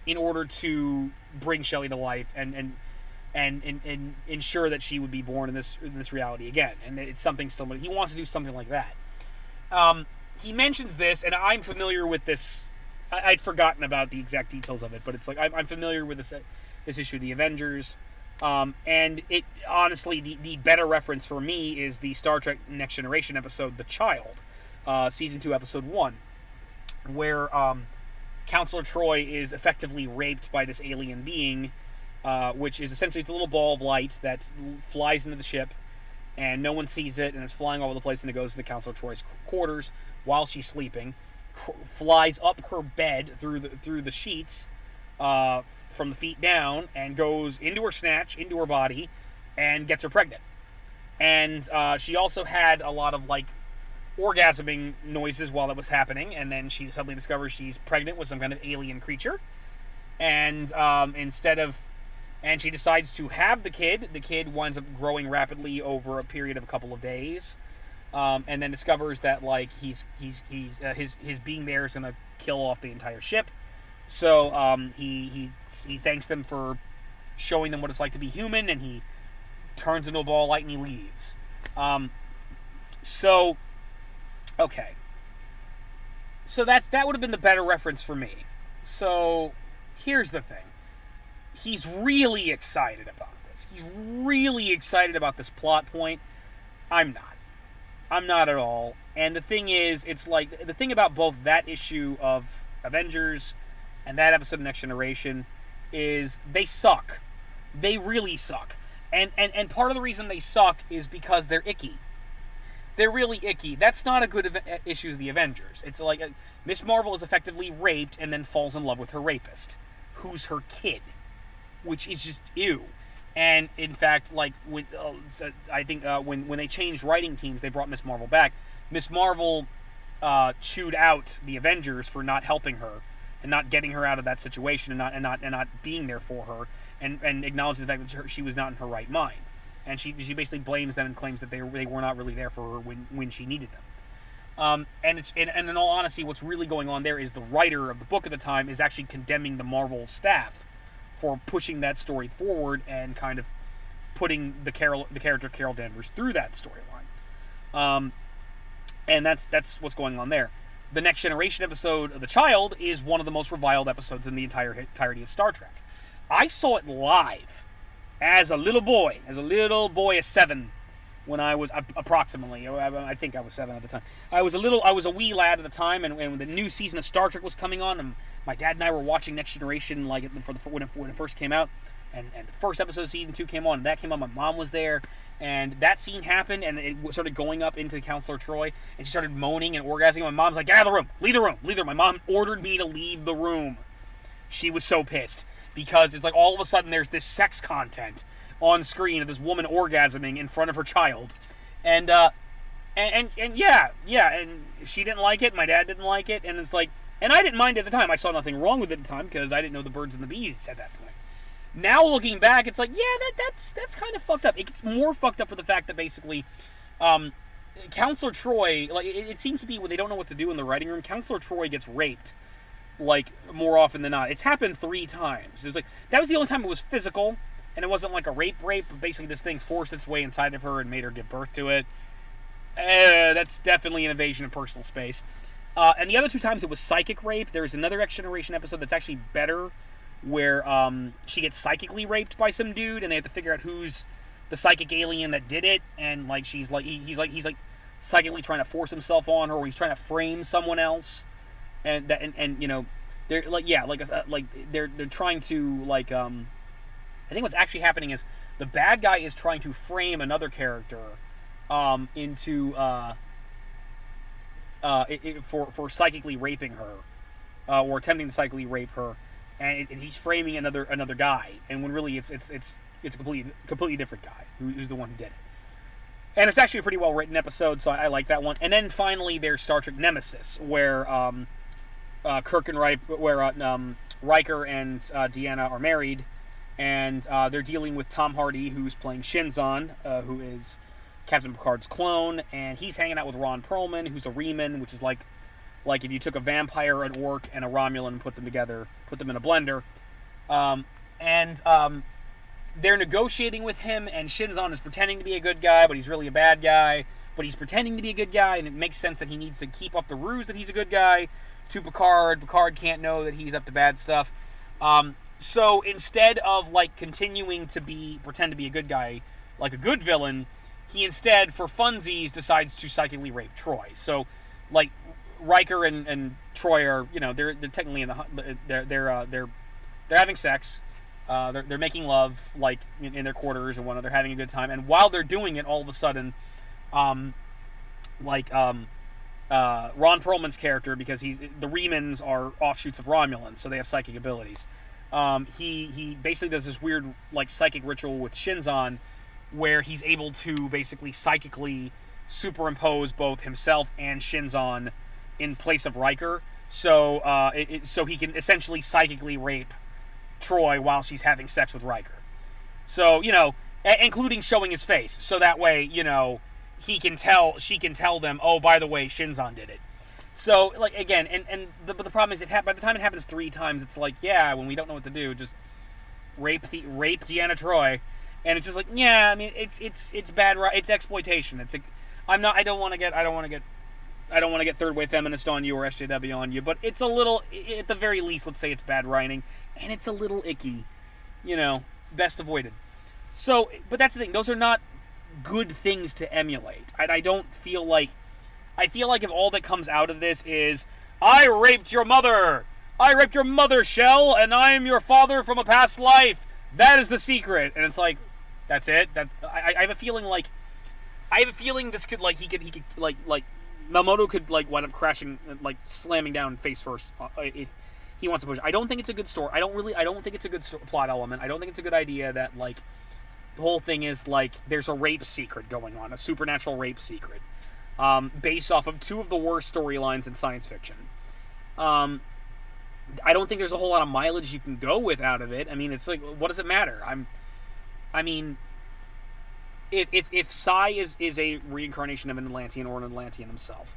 in order to bring Shelley to life and ensure that she would be born in this reality again. And it's something similar. He wants to do something like that. He mentions this, and I'm familiar with this. I'd forgotten about the exact details of it, but it's like I'm familiar with this issue of the Avengers. And it honestly, the better reference for me is the Star Trek Next Generation episode, The Child, Season 2, Episode 1, where Counselor Troi is effectively raped by this alien being, which is essentially it's a little ball of light that flies into the ship, and no one sees it, and it's flying all over the place, and it goes into Counselor Troi's quarters while she's sleeping, flies up her bed through the sheets, from the feet down, and goes into her snatch, into her body, and gets her pregnant. And she also had a lot of orgasming noises while that was happening, and then she suddenly discovers she's pregnant with some kind of alien creature, and and she decides to have the kid winds up growing rapidly over a period of a couple of days, and then discovers that his being there is going to kill off the entire ship. So he thanks them for showing them what it's like to be human, and he turns into a ball of light and he leaves. Okay. So that would have been the better reference for me. So here's the thing. He's really excited about this. He's really excited about this plot point. I'm not. I'm not at all. And the thing is, it's the thing about both that issue of Avengers and that episode of Next Generation is they suck. They really suck. And part of the reason they suck is because they're icky. They're really icky. That's not a good issue of the Avengers. It's Miss Marvel is effectively raped and then falls in love with her rapist, who's her kid, which is just ew. And in fact, when they changed writing teams, they brought Miss Marvel back. Miss Marvel chewed out the Avengers for not helping her and not getting her out of that situation and not being there for her and acknowledging the fact that she was not in her right mind. And she basically blames them and claims that they were not really there for her when she needed them. And in all honesty, what's really going on there is the writer of the book at the time is actually condemning the Marvel staff for pushing that story forward and kind of putting the character of Carol Danvers through that storyline. And that's what's going on there. The Next Generation episode of The Child is one of the most reviled episodes in the entirety of Star Trek. I saw it live as a little boy of 7, when I was approximately, I think I was 7 at the time. I was a wee lad at the time, and when the new season of Star Trek was coming on, and my dad and I were watching Next Generation when it first came out, and the first episode of season 2 came on, and that came on. My mom was there, and that scene happened, and it started going up into Counselor Troi, and she started moaning and orgasming. My mom's like, "Get out of the room! Leave the room! Leave the room!" My mom ordered me to leave the room. She was so pissed because it's like all of a sudden there's this sex content on screen of this woman orgasming in front of her child, and yeah, and she didn't like it. My dad didn't like it, and it's like, and I didn't mind it at the time. I saw nothing wrong with it at the time because I didn't know the birds and the bees at that point. Now looking back, it's like, yeah, that's kind of fucked up. It gets more fucked up for the fact that basically, Counselor Troi, like it seems to be when they don't know what to do in the writing room, Counselor Troi gets raped, like more often than not. It's happened 3 times. It was like that was the only time it was physical, and it wasn't like a rape, but basically this thing forced its way inside of her and made her give birth to it. That's definitely an invasion of personal space. And the other 2 times it was psychic rape. There's another Next Generation episode that's actually better, where she gets psychically raped by some dude, and they have to figure out who's the psychic alien that did it, and like he's like psychically trying to force himself on her, or he's trying to frame someone else, and you know, they're like they're trying to like I think what's actually happening is the bad guy is trying to frame another character into for psychically raping her, or attempting to psychically rape her. And he's framing another guy, and when really it's a completely different guy who's the one who did it. And it's actually a pretty well written episode, so I like that one. And then finally, there's Star Trek Nemesis, where Kirk and Riker and Deanna are married, and they're dealing with Tom Hardy, who's playing Shinzon, who is Captain Picard's clone, and he's hanging out with Ron Perlman, who's a Reman, which is like if you took a vampire, an orc, and a Romulan and put them together, put them in a blender. They're negotiating with him, and Shinzon is pretending to be a good guy, but he's really a bad guy. But he's pretending to be a good guy, and it makes sense that he needs to keep up the ruse that he's a good guy to Picard. Picard can't know that he's up to bad stuff. So instead of like continuing to pretend to be a good guy, like a good villain, he instead, for funsies, decides to psychically rape Troi. So, like, Riker and Troi are, you know, they're technically in they're having sex, they're making love, like in their quarters and whatnot. They're having a good time, and while they're doing it, all of a sudden, Ron Perlman's character, because the Remans are offshoots of Romulans, so they have psychic abilities. He basically does this weird like psychic ritual with Shinzon, where he's able to basically psychically superimpose both himself and Shinzon in place of Riker, so so he can essentially psychically rape Troi while she's having sex with Riker. So, you know, including showing his face, so that way, you know, she can tell them, oh, by the way, Shinzon did it. So, like, again, but the problem is, by the time it happens 3 times, it's like, yeah, when we don't know what to do, just rape Deanna Troi, and it's just like, yeah, I mean, it's bad, it's exploitation. I don't want to get third wave feminist on you or SJW on you, but it's a little, at the very least, let's say it's bad writing, and it's a little icky, you know, best avoided. So, but that's the thing, those are not good things to emulate. I feel like if all that comes out of this is, I raped your mother, Shell, and I am your father from a past life, that is the secret, and it's like, that's it. I have a feeling this could, like, he could like Malmodo could, like, wind up crashing, like, slamming down face first if he wants to push. I don't think it's a good story. I don't think it's a good plot element. I don't think it's a good idea that, like, the whole thing is, like, there's a rape secret going on, a supernatural rape secret, based off of 2 of the worst storylines in science fiction. I don't think there's a whole lot of mileage you can go with out of it. I mean, it's like, what does it matter? If Psi is a reincarnation of an Atlantean or an Atlantean himself,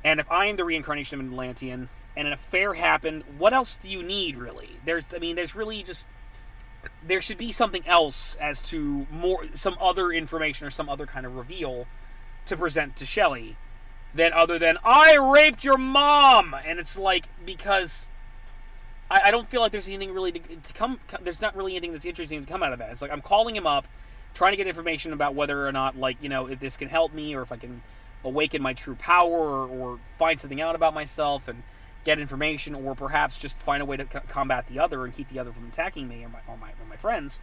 and if I am the reincarnation of an Atlantean, and an affair happened. What else do you need, really? There's really just, there should be something else as to some other information or some other kind of reveal to present to Shelley other than, I raped your mom! And it's like, because I don't feel like there's anything really to come, there's not really anything that's interesting to come out of that. It's like, I'm calling him up, trying to get information about whether or not, like, if this can help me, or if I can awaken my true power, or find something out about myself and get information, or perhaps just find a way to combat the other and keep the other from attacking me or my friends.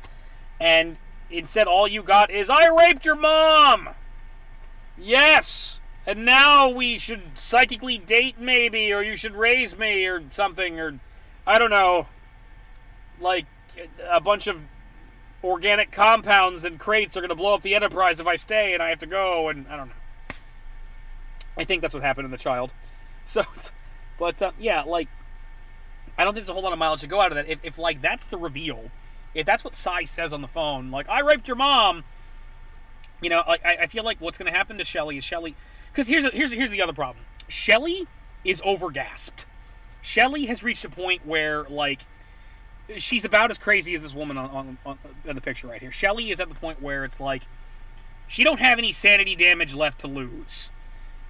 And instead, all you got is, I raped your mom! Yes! And now we should psychically date, maybe, or you should raise me, or something, or I don't know, like a bunch of organic compounds and crates are going to blow up the Enterprise if I stay and I have to go, and I don't know. I think that's what happened in The Child. So, but yeah, like, I don't think there's a whole lot of mileage to go out of that. If like, that's the reveal, if that's what Sai says on the phone, like, I raped your mom, I feel like what's going to happen to Shelley is because here's the other problem. Shelley is overgasped. Shelley has reached a point where, like, she's about as crazy as this woman on the picture right here. Shelley is at the point where it's like, she don't have any sanity damage left to lose.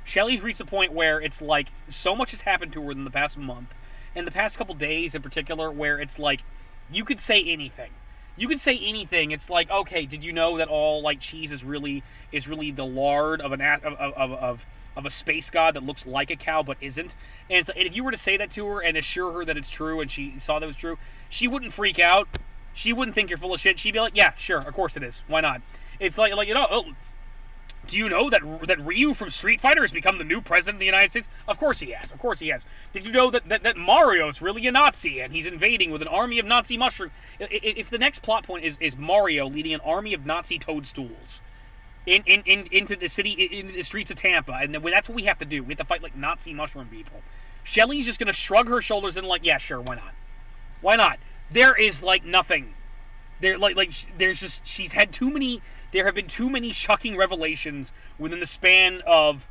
Shelley's reached the point where it's like, so much has happened to her in the past month, and the past couple days in particular, where it's like, you could say anything. You could say anything. It's like, okay, did you know that all, like, cheese is really the lard of a space god that looks like a cow but isn't? And if you were to say that to her and assure her that it's true, and she saw that it was true, she wouldn't freak out. She wouldn't think you're full of shit. She'd be like, yeah, sure, of course it is. Why not? It's like do you know that Ryu from Street Fighter has become the new president of the United States? Of course he has. Of course he has. Did you know that Mario's really a Nazi and he's invading with an army of Nazi mushrooms? If the next plot point is Mario leading an army of Nazi toadstools into the city, into the streets of Tampa, and that's what we have to do. We have to fight like Nazi mushroom people. Shelley's just going to shrug her shoulders and like, yeah, sure, why not? Why not? There is like nothing. There's just, she's had too many. There have been too many shocking revelations within the span of,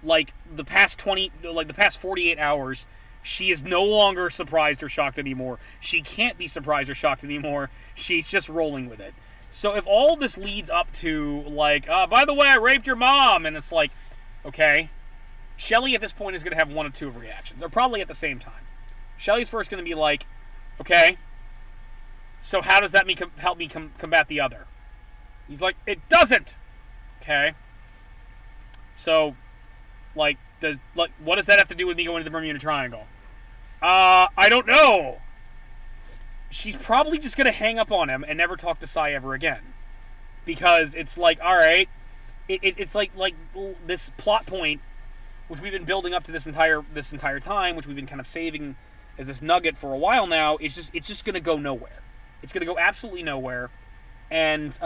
like, the past 48 hours. She is no longer surprised or shocked anymore. She can't be surprised or shocked anymore. She's just rolling with it. So if all this leads up to, like, by the way, I raped your mom, and it's like, okay, Shelley at this point is going to have one of two reactions, or probably at the same time. Shelley's first going to be like, okay, so how does that help me combat the other? He's like, it doesn't! Okay. So, what does that have to do with me going to the Bermuda Triangle? I don't know. She's probably just gonna hang up on him and never talk to Sai ever again. Because it's like, alright, it's like this plot point, which we've been building up to this entire time, which we've been kind of saving as this nugget for a while now, it's just gonna go nowhere. It's gonna go absolutely nowhere. And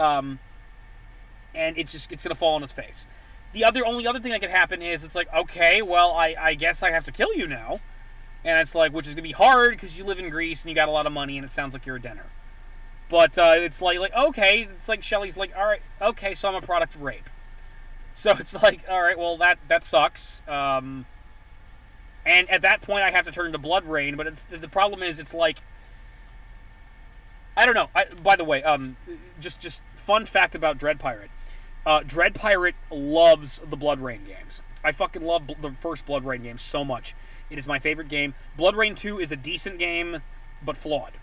it's going to fall on its face. The only other thing that could happen is it's like, okay, well, I guess I have to kill you now. And it's like, which is going to be hard because you live in Greece and you got a lot of money and it sounds like you're a dinner. But it's like, okay, it's like Shelley's like, all right, okay, so I'm a product of rape. So it's like, all right, well, that sucks. And at that point, I have to turn into Blood Rain. But the problem is, it's like, I don't know. By the way, just fun fact about Dread Pirate. Dread Pirate loves the Blood Rain games. I fucking love the first Blood Rain game so much. It is my favorite game. Blood Rain 2 is a decent game, but flawed.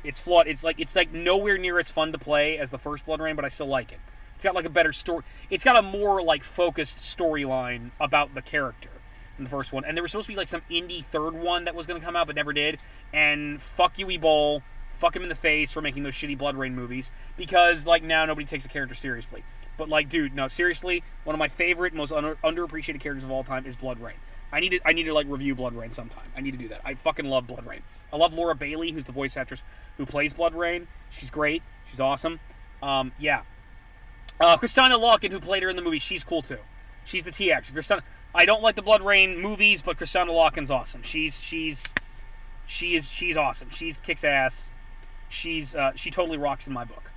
It's flawed. It's like nowhere near as fun to play as the first Blood Rain, but I still like it. It's got like a better story. It's got a more like focused storyline about the character than the first one. And there was supposed to be like some indie third one that was going to come out, but never did. And fuck you, Ebol. Fuck him in the face for making those shitty Blood Rain movies, because like now nobody takes the character seriously. But like, dude, no, seriously, one of my favorite, most underappreciated characters of all time is Blood Rain. I need to like review Blood Rain sometime. I need to do that. I fucking love Blood Rain. I love Laura Bailey, who's the voice actress who plays Blood Rain. She's great. She's awesome. Yeah. Kristanna Loken, who played her in the movie, she's cool too. She's the TX. I don't like the Blood Rain movies, but Kristanna Loken's awesome. She's awesome. She's kicks ass. She totally rocks in my book.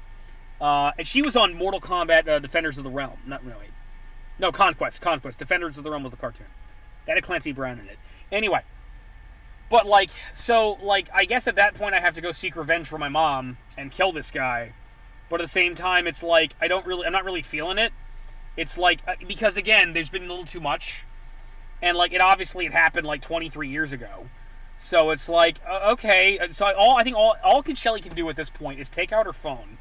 And she was on Mortal Kombat Defenders of the Realm. Not really. No, Conquest. Defenders of the Realm was the cartoon. That had Clancy Brown in it. Anyway. But, like, so, like, I guess at that point I have to go seek revenge for my mom and kill this guy. But at the same time, it's like, I'm not really feeling it. It's like, because again, there's been a little too much. And, like, it happened, like, 23 years ago. So it's like, okay. So I think all Shelly can do at this point is take out her phone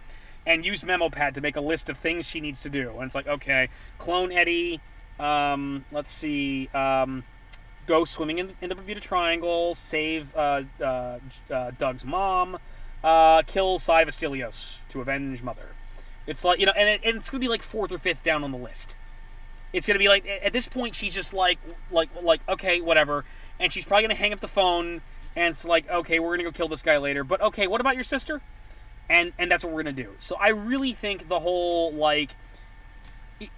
and use MemoPad to make a list of things she needs to do. And it's like, okay, clone Eddie, let's see, go swimming in the Bermuda Triangle, save Doug's mom, kill Cy Vastilios to avenge Mother. It's like, and it's going to be like 4th or 5th down on the list. It's going to be like, at this point, she's just like, okay, whatever. And she's probably going to hang up the phone, and it's like, okay, we're going to go kill this guy later. But, okay, what about your sister? And that's what we're going to do. So I really think the whole, like,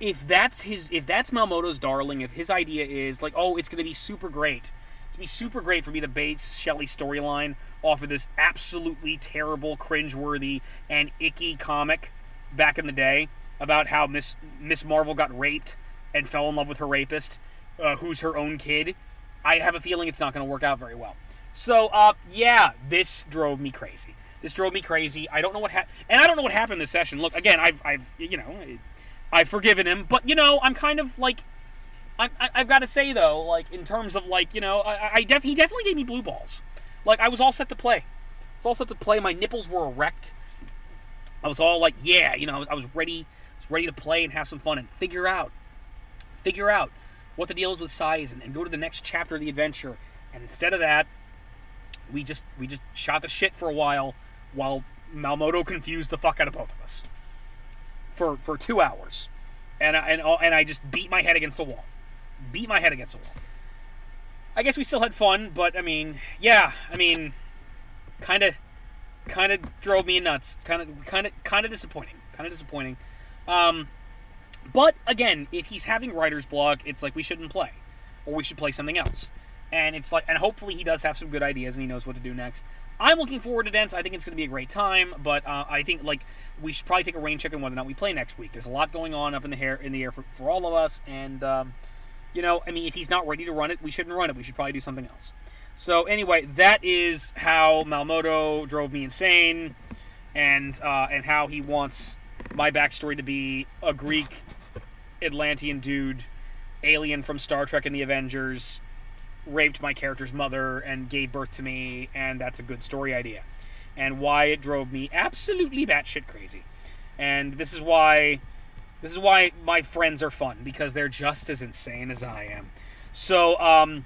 if that's Malmodo's darling, if his idea is, like, oh, it's going to be super great. It's going to be super great for me to base Shelley's storyline off of this absolutely terrible, cringeworthy, and icky comic back in the day about how Miss Marvel got raped and fell in love with her rapist, who's her own kid. I have a feeling it's not going to work out very well. So, yeah, this drove me crazy. I don't know what happened, and I don't know what happened this session. Look, again, I've forgiven him, but I'm kind of like, I've got to say though, like in terms of like, he definitely gave me blue balls. Like I was all set to play. My nipples were erect. I was all like, yeah, I was ready to play and have some fun and figure out what the deal is with size and go to the next chapter of the adventure. And instead of that, we just shot the shit for a while Malmodo confused the fuck out of both of us for 2 hours, and I just beat my head against the wall. I guess we still had fun, but kind of drove me nuts. Kind of disappointing. But again, if he's having writer's block, it's like we shouldn't play, or we should play something else. And it's like, and hopefully he does have some good ideas and he knows what to do next. I'm looking forward to Dents. I think it's going to be a great time, but I think like we should probably take a rain check on whether or not we play next week. There's a lot going on up in the air for all of us, and if he's not ready to run it, we shouldn't run it. We should probably do something else. So anyway, that is how Malmodo drove me insane, and how he wants my backstory to be a Greek Atlantean dude, alien from Star Trek and the Avengers, raped my character's mother and gave birth to me, and that's a good story idea. And why it drove me absolutely batshit crazy. And this is why my friends are fun, because they're just as insane as I am. So,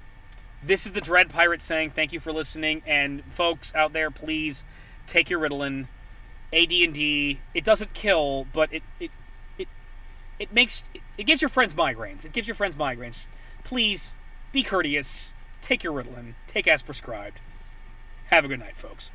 this is the Dread Pirate saying thank you for listening, and folks out there, please take your Ritalin. AD&D, it doesn't kill, but it gives your friends migraines. Please be courteous. Take your Ritalin. Take as prescribed. Have a good night, folks.